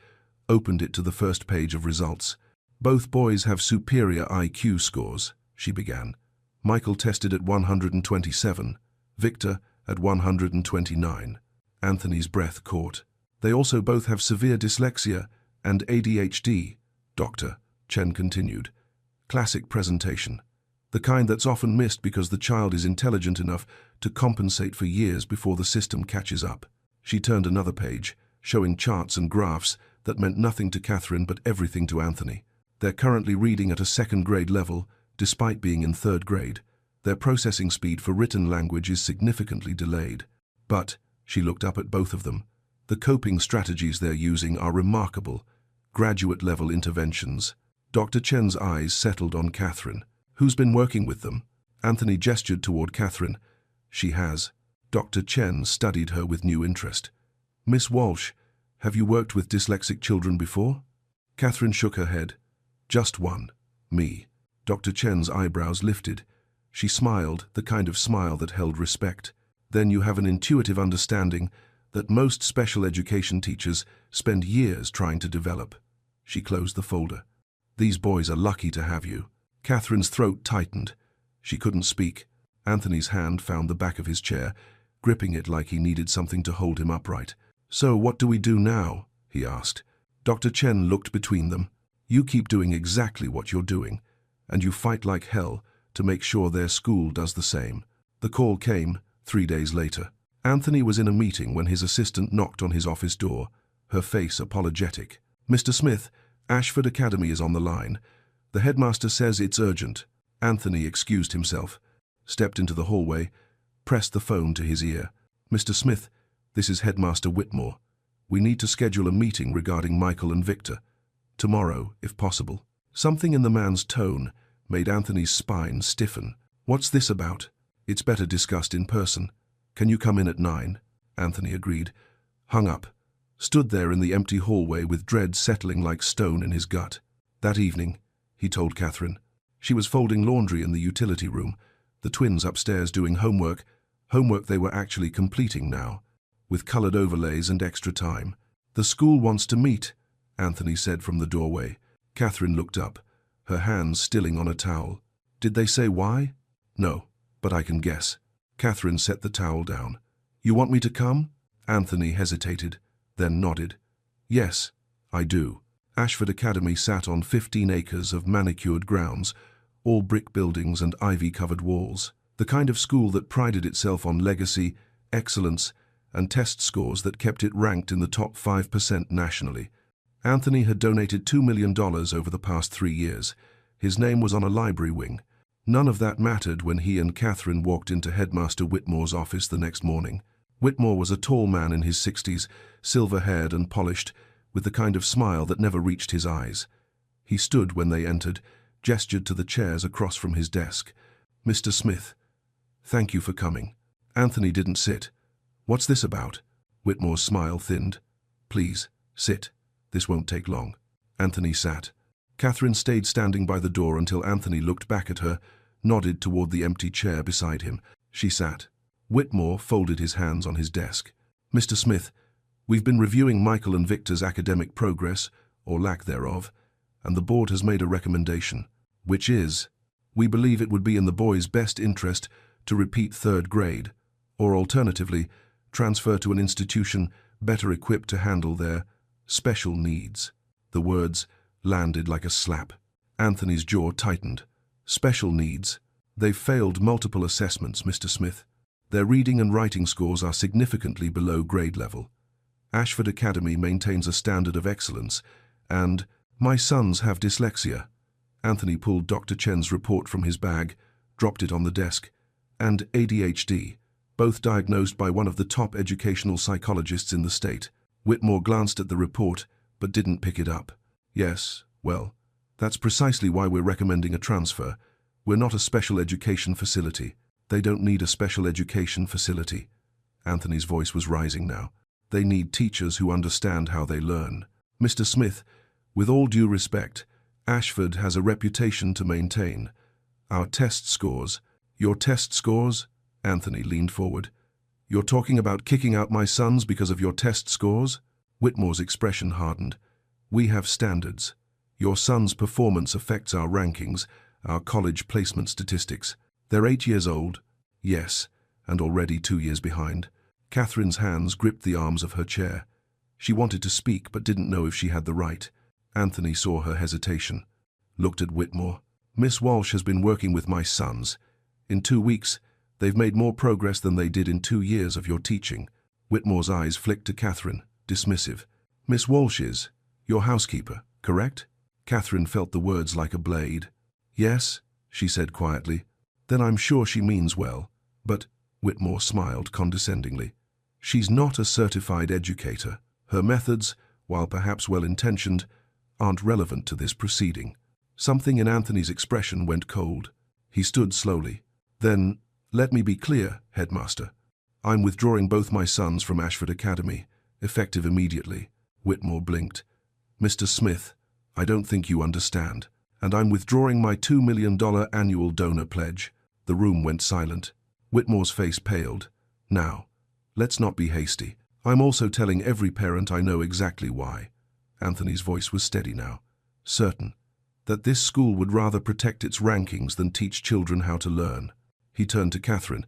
opened it to the first page of results. "Both boys have superior IQ scores," she began. "Michael tested at 127, Victor at 129. Anthony's breath caught. "They also both have severe dyslexia and ADHD, Dr. Chen continued. "Classic presentation. The kind that's often missed because the child is intelligent enough to compensate for years before the system catches up." She turned another page, showing charts and graphs that meant nothing to Catherine but everything to Anthony. "They're currently reading at a second-grade level, despite being in third grade. Their processing speed for written language is significantly delayed. But," she looked up at both of them, "the coping strategies they're using are remarkable, graduate-level interventions." Dr. Chen's eyes settled on Catherine. "Who's been working with them?" Anthony gestured toward Catherine. "She has." Dr. Chen studied her with new interest. "Miss Walsh, have you worked with dyslexic children before?" Catherine shook her head. "Just one. Me." Dr. Chen's eyebrows lifted. She smiled, the kind of smile that held respect. "Then you have an intuitive understanding that most special education teachers spend years trying to develop." She closed the folder. "These boys are lucky to have you." Catherine's throat tightened. She couldn't speak. Anthony's hand found the back of his chair, gripping it like he needed something to hold him upright. "So what do we do now?" he asked. Dr. Chen looked between them. "You keep doing exactly what you're doing, and you fight like hell to make sure their school does the same." The call came 3 days later. Anthony was in a meeting when his assistant knocked on his office door, her face apologetic. "Mr. Smith, Ashford Academy is on the line. The headmaster says it's urgent." Anthony excused himself, stepped into the hallway, pressed the phone to his ear. "Mr. Smith, this is Headmaster Whitmore. We need to schedule a meeting regarding Michael and Victor. Tomorrow, if possible." Something in the man's tone made Anthony's spine stiffen. "What's this about?" "It's better discussed in person. Can you come in at 9? Anthony agreed. Hung up. Stood there in the empty hallway with dread settling like stone in his gut. That evening, he told Catherine. She was folding laundry in the utility room, the twins upstairs doing homework they were actually completing now, with colored overlays and extra time. "The school wants to meet," Anthony said from the doorway. Catherine looked up, her hands stilling on a towel. "Did they say why?" "No, but I can guess." Catherine set the towel down. "You want me to come?" Anthony hesitated, then nodded. "Yes, I do." Ashford Academy sat on 15 acres of manicured grounds, all brick buildings and ivy-covered walls. The kind of school that prided itself on legacy, excellence, and test scores that kept it ranked in the top 5% nationally. Anthony had donated $2 million over the past 3 years. His name was on a library wing. None of that mattered when he and Catherine walked into Headmaster Whitmore's office the next morning. Whitmore was a tall man in his 60s, silver-haired and polished, with the kind of smile that never reached his eyes. He stood when they entered, gestured to the chairs across from his desk. "Mr. Smith, thank you for coming." Anthony didn't sit. "What's this about?" Whitmore's smile thinned. "Please, sit. This won't take long." Anthony sat. Catherine stayed standing by the door until Anthony looked back at her, nodded toward the empty chair beside him. She sat. Whitmore folded his hands on his desk. "Mr. Smith, we've been reviewing Michael and Victor's academic progress, or lack thereof, and the board has made a recommendation, which is, we believe it would be in the boys' best interest to repeat 3rd grade, or alternatively, transfer to an institution better equipped to handle their special needs." The words landed like a slap. Anthony's jaw tightened. "Special needs? They've failed multiple assessments, Mr. Smith. Their reading and writing scores are significantly below grade level. Ashford Academy maintains a standard of excellence, and my sons have dyslexia." Anthony pulled Dr. Chen's report from his bag, dropped it on the desk, "and ADHD, both diagnosed by one of the top educational psychologists in the state." Whitmore glanced at the report, but didn't pick it up. "Yes, well, that's precisely why we're recommending a transfer. We're not a special education facility." "They don't need a special education facility." Anthony's voice was rising now. "They need teachers who understand how they learn. Mr. Smith, with all due respect, Ashford has a reputation to maintain. Our test scores—" "Your test scores?" Anthony leaned forward. "You're talking about kicking out my sons because of your test scores?" Whitmore's expression hardened. "We have standards. Your son's performance affects our rankings, our college placement statistics. They're 8 years old." "Yes, and already 2 years behind." Catherine's hands gripped the arms of her chair. She wanted to speak but didn't know if she had the right. Anthony saw her hesitation. Looked at Whitmore. "Miss Walsh has been working with my sons. In 2 weeks, they've made more progress than they did in 2 years of your teaching." Whitmore's eyes flicked to Catherine, dismissive. "Miss Walsh is your housekeeper, correct?" Catherine felt the words like a blade. "Yes," she said quietly. "Then I'm sure she means well. But," Whitmore smiled condescendingly, "she's not a certified educator. Her methods, while perhaps well-intentioned, aren't relevant to this proceeding." Something in Anthony's expression went cold. He stood slowly. "Then, let me be clear, Headmaster. I'm withdrawing both my sons from Ashford Academy, effective immediately." Whitmore blinked. "Mr. Smith, I don't think you understand. And I'm withdrawing my $2 million annual donor pledge." The room went silent. Whitmore's face paled. "Now, let's not be hasty. I'm also telling every parent I know exactly why." Anthony's voice was steady now. "Certain that this school would rather protect its rankings than teach children how to learn." He turned to Catherine.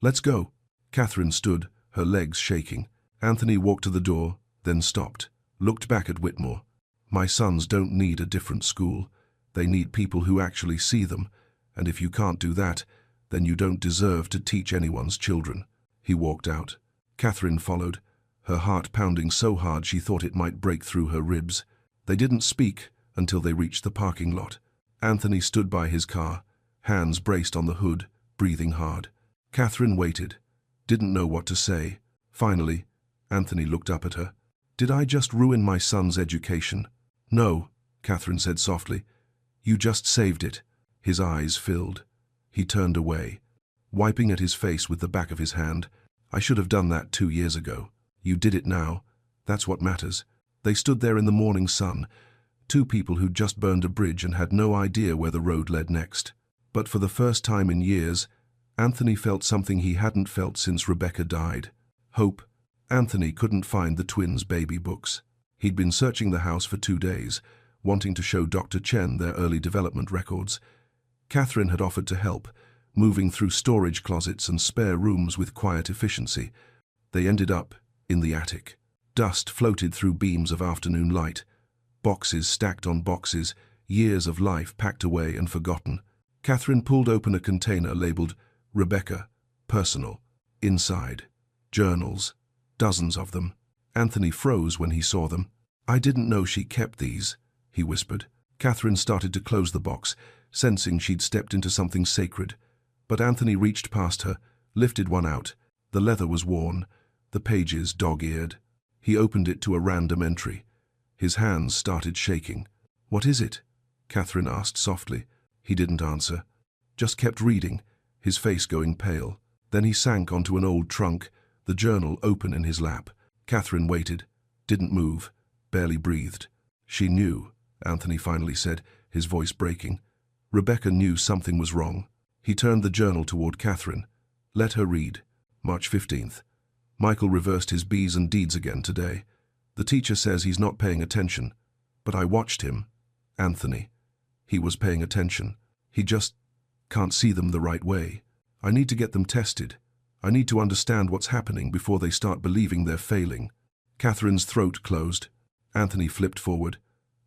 "Let's go." Catherine stood, her legs shaking. Anthony walked to the door, then stopped, looked back at Whitmore. "My sons don't need a different school. They need people who actually see them, and if you can't do that, then you don't deserve to teach anyone's children." He walked out. Catherine followed, her heart pounding so hard she thought it might break through her ribs. They didn't speak until they reached the parking lot. Anthony stood by his car, hands braced on the hood, breathing hard. Catherine waited, didn't know what to say. Finally, Anthony looked up at her. "Did I just ruin my son's education?" "No," Catherine said softly. "You just saved it." His eyes filled. He turned away, wiping at his face with the back of his hand. "I should have done that 2 years ago. You did it now. That's what matters." They stood there in the morning sun, two people who'd just burned a bridge and had no idea where the road led next. But for the first time in years, Anthony felt something he hadn't felt since Rebecca died. Hope. Anthony couldn't find the twins' baby books. He'd been searching the house for 2 days, wanting to show Dr. Chen their early development records. Catherine had offered to help, moving through storage closets and spare rooms with quiet efficiency. They ended up in the attic. Dust floated through beams of afternoon light. Boxes stacked on boxes, years of life packed away and forgotten. Catherine pulled open a container labeled Rebecca, personal, inside, journals, dozens of them. Anthony froze when he saw them. "I didn't know she kept these," he whispered. Catherine started to close the box, sensing she'd stepped into something sacred. But Anthony reached past her, lifted one out. The leather was worn, the pages dog-eared. He opened it to a random entry. His hands started shaking. "What is it?" Catherine asked softly. He didn't answer, just kept reading, his face going pale. Then he sank onto an old trunk, the journal open in his lap. Catherine waited, didn't move, barely breathed. "She knew," Anthony finally said, his voice breaking. Rebecca knew something was wrong. He turned the journal toward Catherine. "Let her read. March 15th. Michael reversed his B's and D's again today. The teacher says he's not paying attention. But I watched him. Anthony. He was paying attention. He just can't see them the right way. I need to get them tested. I need to understand what's happening before they start believing they're failing." Catherine's throat closed. Anthony flipped forward.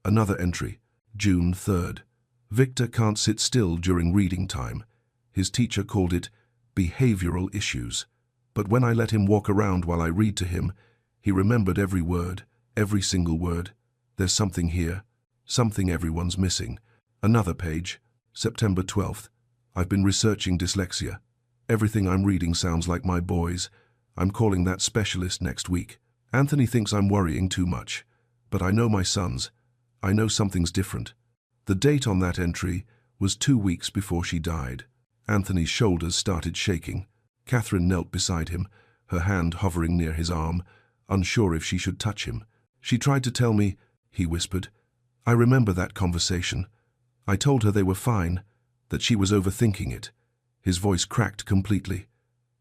Another entry. June 3rd. "Victor can't sit still during reading time. His teacher called it behavioral issues. But when I let him walk around while I read to him, he remembered every word, every single word. There's something here, something everyone's missing." Another page. September 12th. "I've been researching dyslexia. Everything I'm reading sounds like my boys. I'm calling that specialist next week. Anthony thinks I'm worrying too much. But I know my sons. I know something's different." The date on that entry was 2 weeks before she died. Anthony's shoulders started shaking. Catherine knelt beside him, her hand hovering near his arm, unsure if she should touch him. "She tried to tell me," he whispered. "I remember that conversation. I told her they were fine, that she was overthinking it." His voice cracked completely.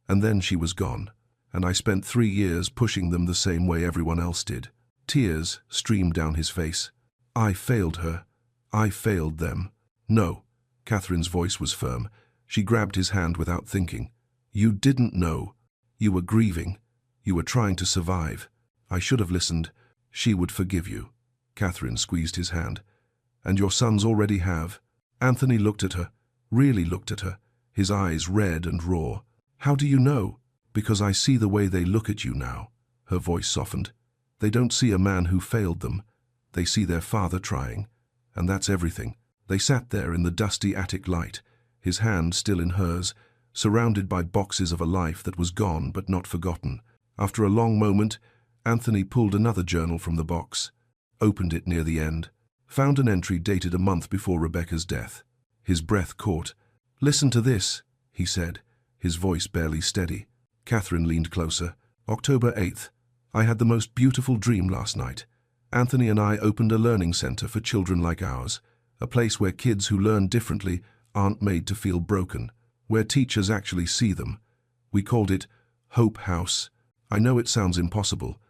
"And then she was gone, and I spent 3 years pushing them the same way everyone else did." Tears streamed down his face. "I failed her. I failed them." "No." Catherine's voice was firm. She grabbed his hand without thinking. "You didn't know. You were grieving. You were trying to survive. I should have listened. She would forgive you." Catherine squeezed his hand. "And your sons already have." Anthony looked at her, really looked at her, his eyes red and raw. "How do you know?" "Because I see the way they look at you now." Her voice softened. "They don't see a man who failed them. They see their father trying. And that's everything." They sat there in the dusty attic light, his hand still in hers, surrounded by boxes of a life that was gone but not forgotten. After a long moment, Anthony pulled another journal from the box, opened it near the end, found an entry dated a month before Rebecca's death. His breath caught. "Listen to this," he said, his voice barely steady. Catherine leaned closer. "October 8th. I had the most beautiful dream last night. Anthony and I opened a learning center for children like ours, a place where kids who learn differently aren't made to feel broken, where teachers actually see them. We called it Hope House. I know it sounds impossible,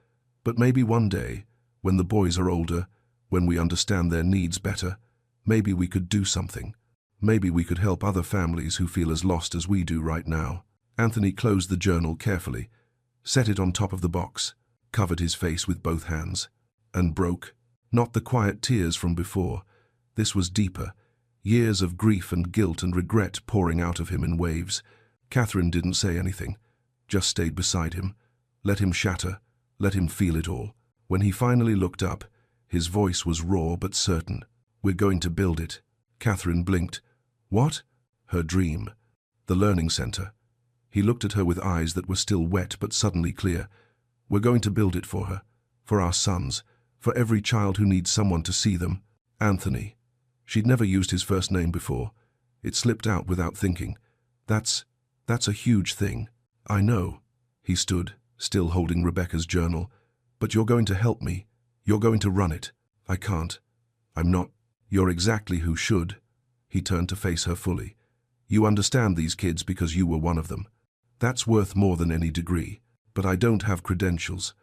but maybe one day, when the boys are older, when we understand their needs better, maybe we could do something. Maybe we could help other families who feel as lost as we do right now." Anthony closed the journal carefully, set it on top of the box, covered his face with both hands, and broke. Not the quiet tears from before. This was deeper, years of grief and guilt and regret pouring out of him in waves. Catherine didn't say anything, just stayed beside him, let him shatter, let him feel it all. When he finally looked up, his voice was raw but certain. "We're going to build it." Catherine blinked. "What?" "Her dream. The learning center." He looked at her with eyes that were still wet but suddenly clear. "We're going to build it for her, for our sons, for every child who needs someone to see them." Anthony. She'd never used his first name before. It slipped out without thinking. That's a huge thing." "I know." He stood, still holding Rebecca's journal. "But you're going to help me. You're going to run it." "I can't. I'm not." "You're exactly who should." He turned to face her fully. "You understand these kids because you were one of them. That's worth more than any degree. But I don't have credentials.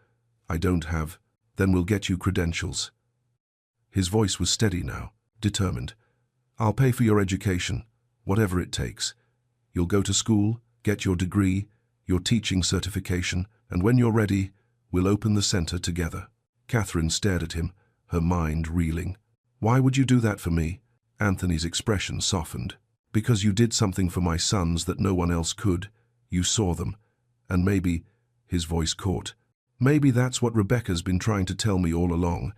I don't have." "Then we'll get you credentials." His voice was steady now, determined. "I'll pay for your education, whatever it takes. You'll go to school, get your degree, your teaching certification, and when you're ready, we'll open the center together." Catherine stared at him, her mind reeling. "Why would you do that for me?" Anthony's expression softened. Because you did something for my sons that no one else could. You saw them. And maybe, his voice caught, maybe that's what Rebecca's been trying to tell me all along,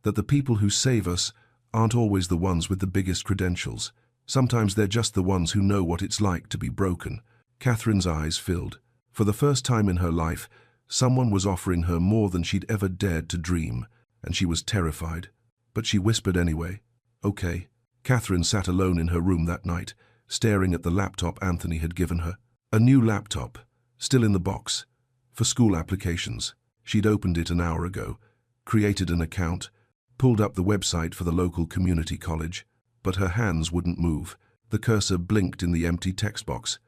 that the people who save us aren't always the ones with the biggest credentials. Sometimes they're just the ones who know what it's like to be broken. Catherine's eyes filled. For the first time in her life, someone was offering her more than she'd ever dared to dream, and she was terrified. But she whispered anyway, "Okay." Catherine sat alone in her room that night, staring at the laptop Anthony had given her. A new laptop, still in the box, for school applications. She'd opened it an hour ago, created an account, pulled up the website for the local community college, but her hands wouldn't move. The cursor blinked in the empty text box.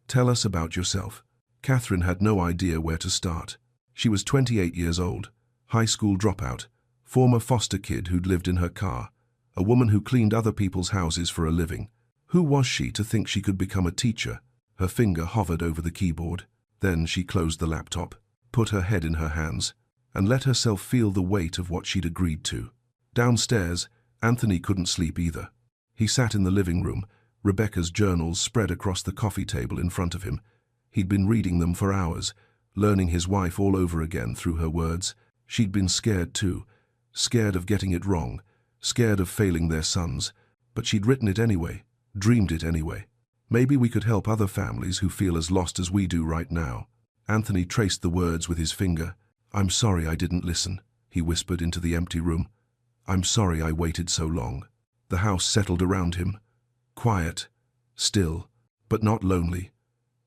"Tell us about yourself." Catherine had no idea where to start. She was 28 years old, high school dropout, former foster kid who'd lived in her car, a woman who cleaned other people's houses for a living. Who was she to think she could become a teacher? Her finger hovered over the keyboard. Then she closed the laptop, put her head in her hands, and let herself feel the weight of what she'd agreed to. Downstairs, Anthony couldn't sleep either. He sat in the living room, Rebecca's journals spread across the coffee table in front of him. He'd been reading them for hours, learning his wife all over again through her words. She'd been scared too, scared of getting it wrong, scared of failing their sons, but she'd written it anyway, dreamed it anyway. Maybe we could help other families who feel as lost as we do right now. Anthony traced the words with his finger. "I'm sorry I didn't listen," he whispered into the empty room. "I'm sorry I waited so long." The house settled around him. Quiet, still, but not lonely.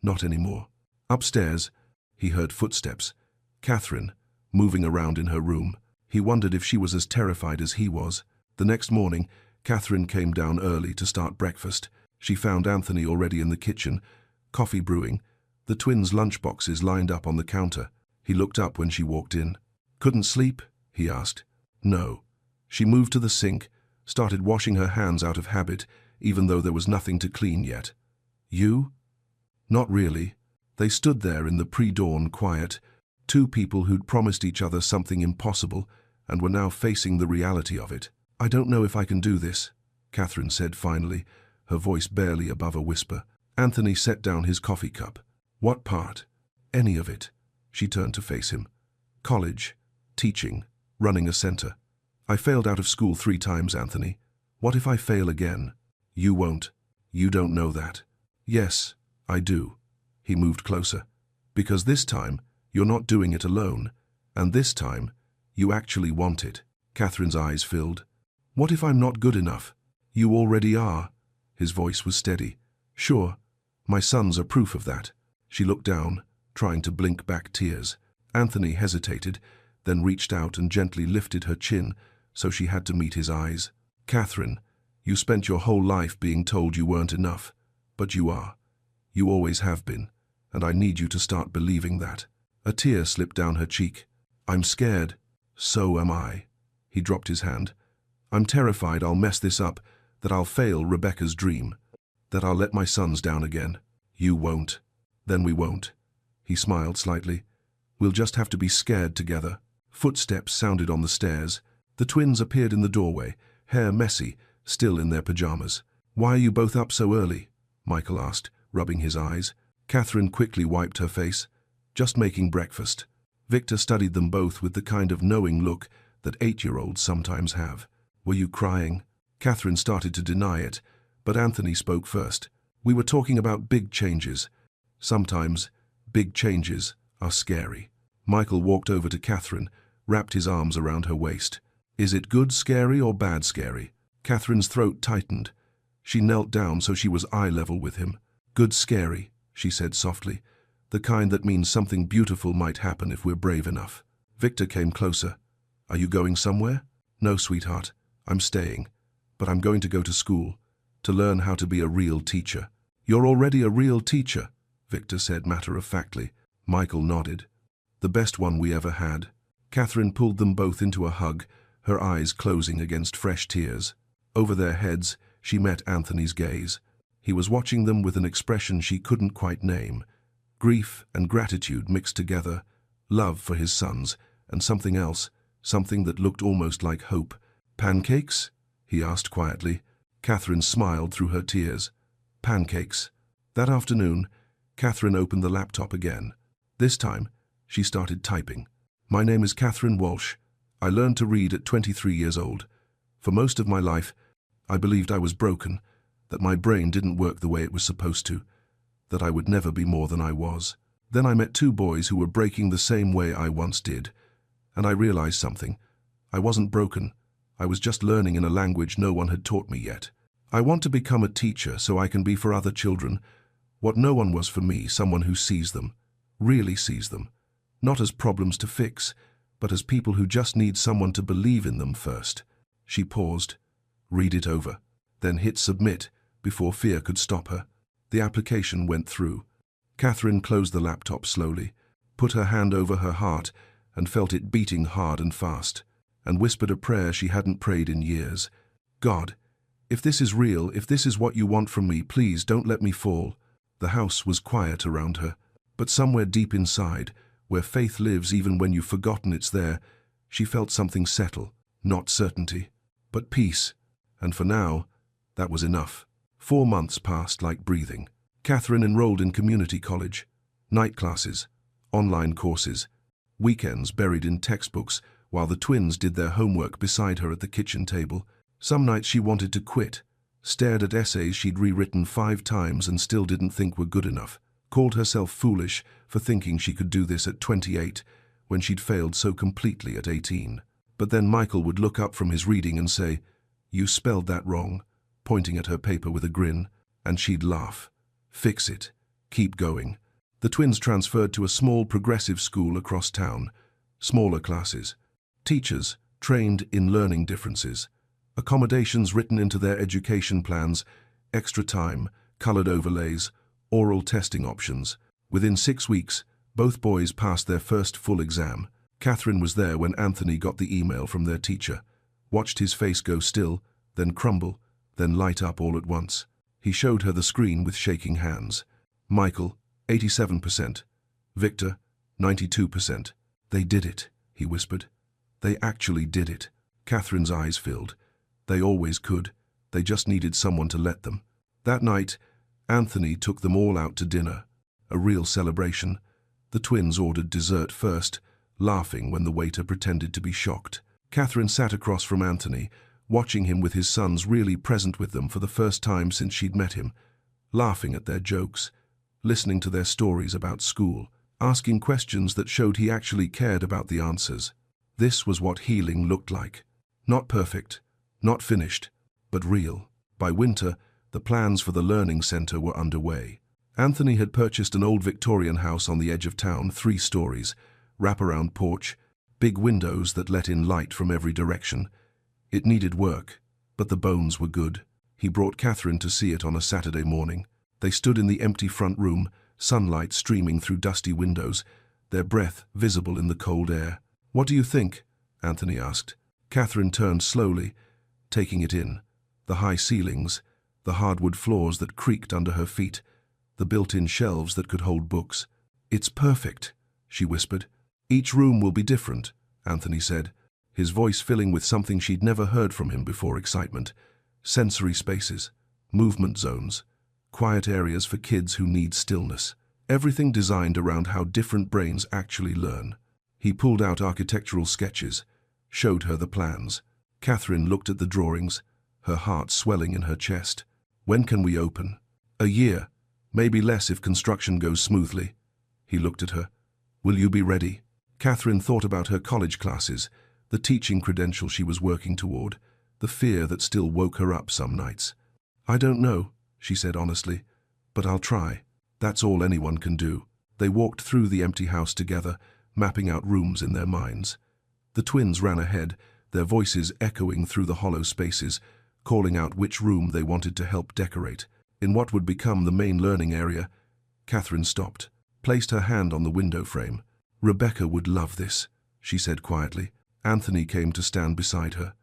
Not anymore. Upstairs, he heard footsteps. Catherine, moving around in her room. He wondered if she was as terrified as he was. The next morning, Catherine came down early to start breakfast. She found Anthony already in the kitchen, coffee brewing, the twins' lunchboxes lined up on the counter. He looked up when she walked in. "Couldn't sleep?" he asked. "No." She moved to the sink, started washing her hands out of habit, even though there was nothing to clean yet. "You?" Not really. They stood there in the pre-dawn quiet, two people who'd promised each other something impossible and were now facing the reality of it. "I don't know if I can do this," Catherine said finally, her voice barely above a whisper. Anthony set down his coffee cup. "What part?" "Any of it." She turned to face him. "College, teaching, running a center. I failed out of school 3 times, Anthony. What if I fail again?" "You won't. You don't know that." "Yes, I do." He moved closer. "Because this time, you're not doing it alone. And this time, you actually want it." Catherine's eyes filled. "What if I'm not good enough?" "You already are." His voice was steady. "Sure, my sons are proof of that." She looked down, trying to blink back tears. Anthony hesitated, then reached out and gently lifted her chin, so she had to meet his eyes. "Catherine, you spent your whole life being told you weren't enough, but you are. You always have been, and I need you to start believing that." A tear slipped down her cheek. "I'm scared." "So am I." He dropped his hand. "I'm terrified I'll mess this up, that I'll fail Rebecca's dream, that I'll let my sons down again." "You won't." "Then we won't." He smiled slightly. "We'll just have to be scared together." Footsteps sounded on the stairs. The twins appeared in the doorway, hair messy, still in their pajamas. "Why are you both up so early?" Michael asked, rubbing his eyes. Catherine quickly wiped her face. "Just making breakfast." Victor studied them both with the kind of knowing look that 8-year-olds sometimes have. "Were you crying?" Catherine started to deny it, but Anthony spoke first. "We were talking about big changes. Sometimes, big changes are scary." Michael walked over to Catherine, wrapped his arms around her waist. "Is it good scary or bad scary?" Catherine's throat tightened. She knelt down so she was eye level with him. "Good scary," she said softly. "The kind that means something beautiful might happen if we're brave enough." Victor came closer. "Are you going somewhere?" "No, sweetheart. I'm staying. But I'm going to go to school, to learn how to be a real teacher." "You're already a real teacher," Victor said matter-of-factly. Michael nodded. "The best one we ever had." Catherine pulled them both into a hug, her eyes closing against fresh tears. Over their heads, she met Anthony's gaze. He was watching them with an expression she couldn't quite name. Grief and gratitude mixed together, love for his sons, and something else, something that looked almost like hope. "Pancakes?" he asked quietly. Catherine smiled through her tears. Pancakes. That afternoon, Catherine opened the laptop again. This time, she started typing. My name is Catherine Walsh. I learned to read at 23 years old. For most of my life, I believed I was broken, that my brain didn't work the way it was supposed to, that I would never be more than I was. Then I met two boys who were breaking the same way I once did, and I realized something. I wasn't broken. I was just learning in a language no one had taught me yet. I want to become a teacher so I can be for other children what no one was for me, someone who sees them, really sees them, not as problems to fix, but as people who just need someone to believe in them first. She paused, read it over, then hit submit before fear could stop her. The application went through. Catherine closed the laptop slowly, put her hand over her heart and felt it beating hard and fast, and whispered a prayer she hadn't prayed in years. God, if this is real, if this is what you want from me, please don't let me fall. The house was quiet around her, but somewhere deep inside, where faith lives even when you've forgotten it's there, she felt something settle, not certainty, but peace. And for now, that was enough. 4 months passed like breathing. Catherine enrolled in community college, night classes, online courses, weekends buried in textbooks while the twins did their homework beside her at the kitchen table. Some nights she wanted to quit, stared at essays she'd rewritten 5 times and still didn't think were good enough, called herself foolish for thinking she could do this at 28 when she'd failed so completely at 18. But then Michael would look up from his reading and say, "You spelled that wrong," pointing at her paper with a grin, and she'd laugh. Fix it. Keep going. The twins transferred to a small progressive school across town. Smaller classes. Teachers trained in learning differences. Accommodations written into their education plans. Extra time, colored overlays, oral testing options. Within 6 weeks, both boys passed their first full exam. Catherine was there when Anthony got the email from their teacher. Watched his face go still, then crumble, then light up all at once. He showed her the screen with shaking hands. Michael, 87%. Victor, 92%. They did it, he whispered. They actually did it. Catherine's eyes filled. They always could. They just needed someone to let them. That night, Anthony took them all out to dinner. A real celebration. The twins ordered dessert first, laughing when the waiter pretended to be shocked. Catherine sat across from Anthony, watching him with his sons really present with them for the first time since she'd met him, laughing at their jokes, listening to their stories about school, asking questions that showed he actually cared about the answers. This was what healing looked like. Not perfect, not finished, but real. By winter, the plans for the learning center were underway. Anthony had purchased an old Victorian house on the edge of town, 3 stories, wraparound porch, big windows that let in light from every direction. It needed work, but the bones were good. He brought Catherine to see it on a Saturday morning. They stood in the empty front room, sunlight streaming through dusty windows, their breath visible in the cold air. "What do you think?" Anthony asked. Catherine turned slowly, taking it in. The high ceilings, the hardwood floors that creaked under her feet, the built-in shelves that could hold books. "It's perfect," she whispered. "Each room will be different," Anthony said, his voice filling with something she'd never heard from him before: excitement. Sensory spaces, movement zones, quiet areas for kids who need stillness. Everything designed around how different brains actually learn. He pulled out architectural sketches, showed her the plans. Catherine looked at the drawings, her heart swelling in her chest. "When can we open?" "A year, maybe less if construction goes smoothly." He looked at her. "Will you be ready?" Catherine thought about her college classes, the teaching credential she was working toward, the fear that still woke her up some nights. "I don't know," she said honestly, "but I'll try. That's all anyone can do." They walked through the empty house together, mapping out rooms in their minds. The twins ran ahead, their voices echoing through the hollow spaces, calling out which room they wanted to help decorate. In what would become the main learning area, Catherine stopped, placed her hand on the window frame. "Rebecca would love this," she said quietly. Anthony came to stand beside her,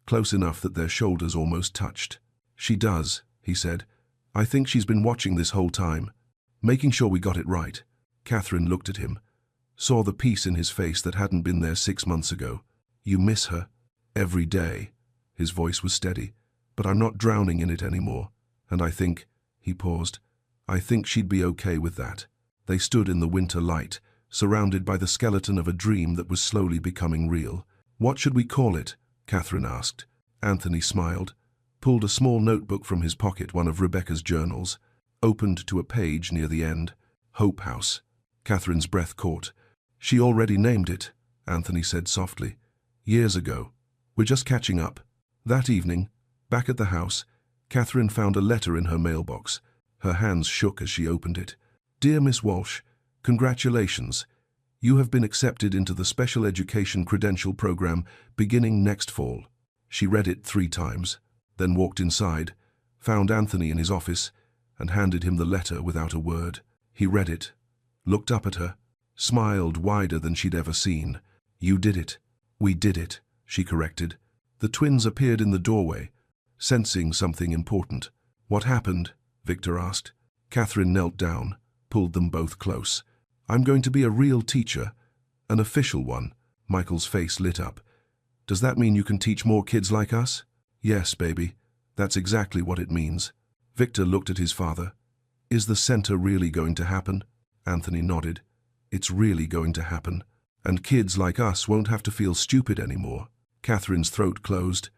close enough that their shoulders almost touched. "She does," he said. "I think she's been watching this whole time, making sure we got it right." Catherine looked at him, saw the peace in his face that hadn't been there 6 months ago. "You miss her?" "Every day." His voice was steady. "But I'm not drowning in it anymore. And I think, He paused. I think she'd be okay with that. They stood in the winter light, surrounded by the skeleton of a dream that was slowly becoming real. What should we call it? Catherine asked. Anthony smiled, pulled a small notebook from his pocket, one of Rebecca's journals, opened to a page near the end. Hope House. Catherine's breath caught. She already named it, Anthony said softly. Years ago. We're just catching up. That evening, back at the house, Catherine found a letter in her mailbox. Her hands shook as she opened it. Dear Miss Walsh, congratulations. You have been accepted into the Special Education Credential Program beginning next fall. She read it 3 times, then walked inside, found Anthony in his office, and handed him the letter without a word. He read it, looked up at her, smiled wider than she'd ever seen. You did it. We did it, she corrected. The twins appeared in the doorway, sensing something important. What happened? Victor asked. Catherine knelt down, pulled them both close. I'm going to be a real teacher, an official one. Michael's face lit up. Does that mean you can teach more kids like us? Yes, baby. That's exactly what it means. Victor looked at his father. Is the center really going to happen? Anthony nodded. It's really going to happen. And kids like us won't have to feel stupid anymore. Catherine's throat closed.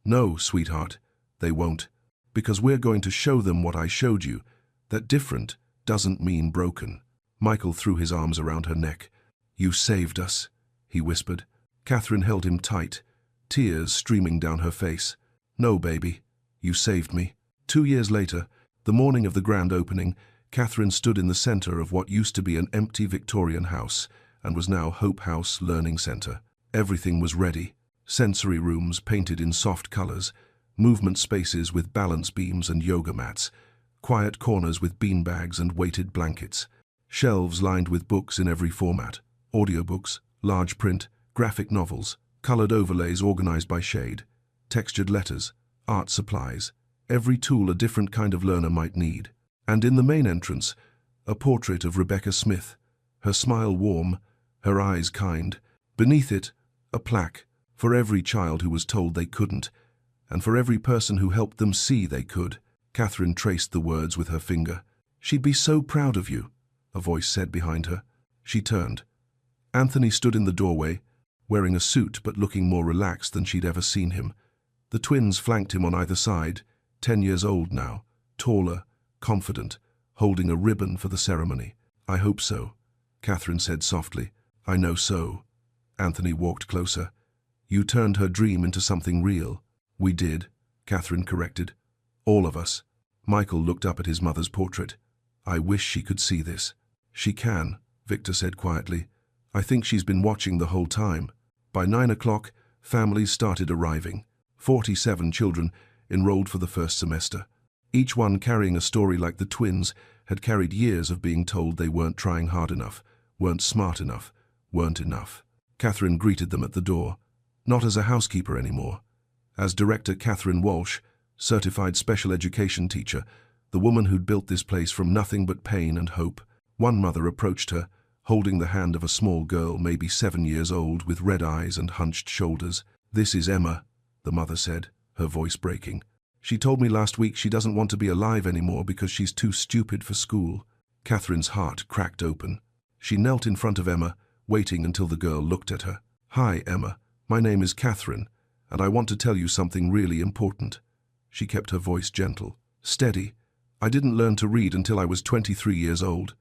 No, sweetheart, they won't. Because we're going to show them what I showed you, that different doesn't mean broken. Michael threw his arms around her neck. You saved us, he whispered. Catherine held him tight, tears streaming down her face. No, baby, you saved me. 2 years later, the morning of the grand opening, Catherine stood in the center of what used to be an empty Victorian house and was now Hope House Learning Center. Everything was ready. Sensory rooms painted in soft colors, movement spaces with balance beams and yoga mats, quiet corners with beanbags and weighted blankets, shelves lined with books in every format, audiobooks, large print, graphic novels, colored overlays organized by shade, textured letters, art supplies, every tool a different kind of learner might need. And in the main entrance, a portrait of Rebecca Smith, her smile warm, her eyes kind. Beneath it, a plaque for every child who was told they couldn't, and for every person who helped them see they could. Catherine traced the words with her finger. She'd be so proud of you, a voice said behind her. She turned. Anthony stood in the doorway, wearing a suit but looking more relaxed than she'd ever seen him. The twins flanked him on either side, 10 years old now, taller, confident, holding a ribbon for the ceremony. I hope so, Catherine said softly. I know so. Anthony walked closer. You turned her dream into something real. We did, Catherine corrected. All of us. Michael looked up at his mother's portrait. I wish she could see this. She can, Victor said quietly. I think she's been watching the whole time. By 9 o'clock, families started arriving. 47 children enrolled for the first semester. Each one carrying a story like the twins had carried years of being told they weren't trying hard enough, weren't smart enough, weren't enough. Catherine greeted them at the door, not as a housekeeper anymore. As Director Catherine Walsh, certified special education teacher, the woman who'd built this place from nothing but pain and hope. One mother approached her, holding the hand of a small girl, maybe 7 years old, with red eyes and hunched shoulders. This is Emma, the mother said, her voice breaking. She told me last week she doesn't want to be alive anymore because she's too stupid for school. Catherine's heart cracked open. She knelt in front of Emma, waiting until the girl looked at her. Hi, Emma. My name is Catherine, and I want to tell you something really important. She kept her voice gentle, steady. I didn't learn to read until I was 23 years old.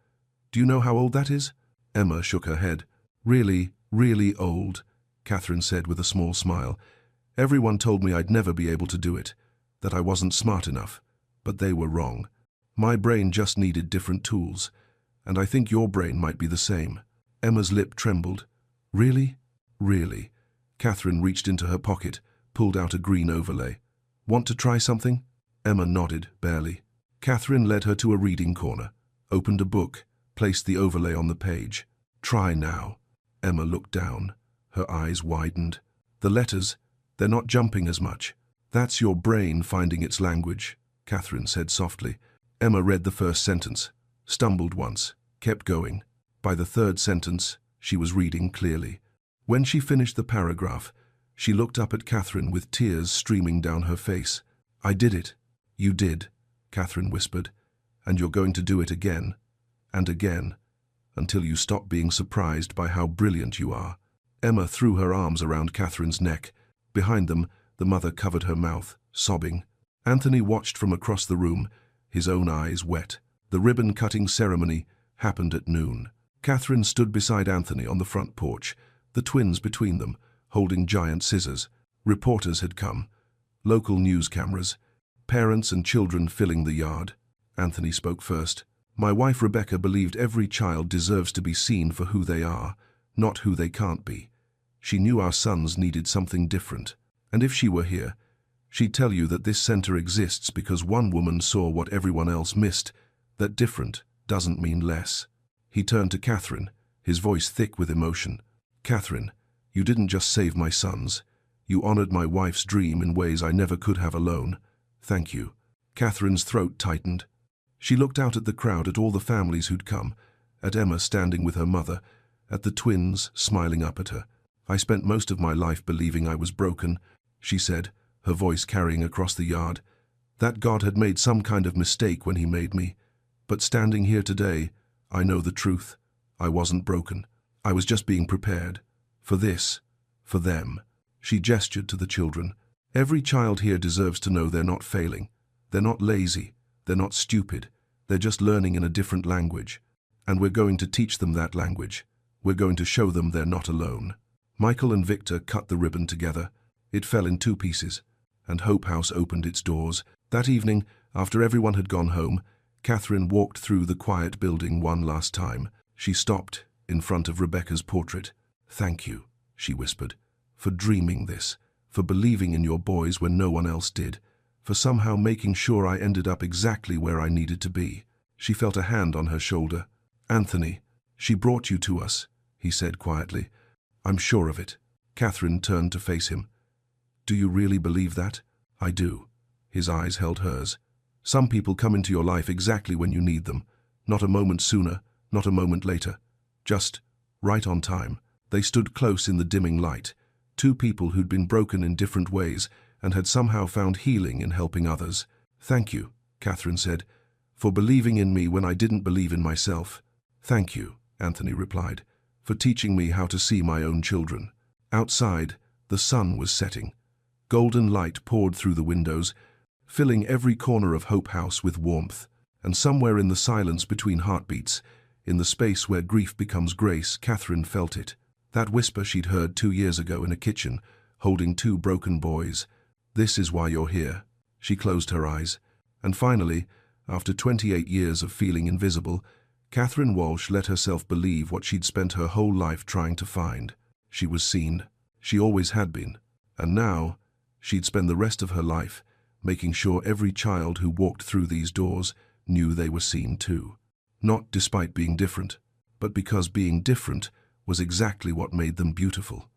Do you know how old that is? Emma shook her head. Really, really old, Catherine said with a small smile. Everyone told me I'd never be able to do it, that I wasn't smart enough, but they were wrong. My brain just needed different tools, and I think your brain might be the same. Emma's lip trembled. Really? Really? Catherine reached into her pocket, pulled out a green overlay. Want to try something? Emma nodded, barely. Catherine led her to a reading corner, opened a book, placed the overlay on the page. Try now. Emma looked down. Her eyes widened. The letters, they're not jumping as much. That's your brain finding its language, Catherine said softly. Emma read the first sentence, stumbled once, kept going. By the third sentence, she was reading clearly. When she finished the paragraph, she looked up at Catherine with tears streaming down her face. I did it. You did, Catherine whispered. and you're going to do it again and again until you stop being surprised by how brilliant you are." Emma threw her arms around Catherine's neck. Behind them, the mother covered her mouth, sobbing. Anthony watched from across the room, his own eyes wet. The ribbon-cutting ceremony happened at noon. Catherine stood beside Anthony on the front porch, the twins between them, holding giant scissors. Reporters had come, local news cameras, parents and children filling the yard. Anthony spoke first. "My wife Rebecca believed every child deserves to be seen for who they are, not who they can't be. She knew our sons needed something different. And if she were here, she'd tell you that this center exists because one woman saw what everyone else missed, that different doesn't mean less." He turned to Catherine, his voice thick with emotion. "Catherine, you didn't just save my sons. You honored my wife's dream in ways I never could have alone. Thank you." Catherine's throat tightened. She looked out at the crowd, at all the families who'd come, at Emma standing with her mother, at the twins smiling up at her. "I spent most of my life believing I was broken," she said, her voice carrying across the yard, "that God had made some kind of mistake when he made me. But standing here today, I know the truth. I wasn't broken. I was just being prepared. For this. For them." She gestured to the children. "Every child here deserves to know they're not failing. They're not lazy. They're not stupid. They're just learning in a different language. And we're going to teach them that language. We're going to show them they're not alone." Michael and Victor cut the ribbon together. It fell in 2 pieces, and Hope House opened its doors. That evening, after everyone had gone home, Catherine walked through the quiet building one last time. She stopped in front of Rebecca's portrait. "Thank you," she whispered, "for dreaming this, for believing in your boys when no one else did, for somehow making sure I ended up exactly where I needed to be." She felt a hand on her shoulder. "Anthony, she brought you to us," he said quietly. "I'm sure of it." Catherine turned to face him. "Do you really believe that?" "I do." His eyes held hers. "Some people come into your life exactly when you need them. Not a moment sooner, not a moment later. Just right on time." They stood close in the dimming light, 2 people who'd been broken in different ways and had somehow found healing in helping others. "Thank you," Catherine said, "for believing in me when I didn't believe in myself." "Thank you," Anthony replied, "for teaching me how to see my own children." Outside, the sun was setting. Golden light poured through the windows, filling every corner of Hope House with warmth. And somewhere in the silence between heartbeats, in the space where grief becomes grace, Catherine felt it. That whisper she'd heard 2 years ago in a kitchen, holding 2 broken boys. "This is why you're here." She closed her eyes. And finally, after 28 years of feeling invisible, Catherine Walsh let herself believe what she'd spent her whole life trying to find. She was seen. She always had been. And now, she'd spend the rest of her life making sure every child who walked through these doors knew they were seen too. Not despite being different, but because being different was exactly what made them beautiful.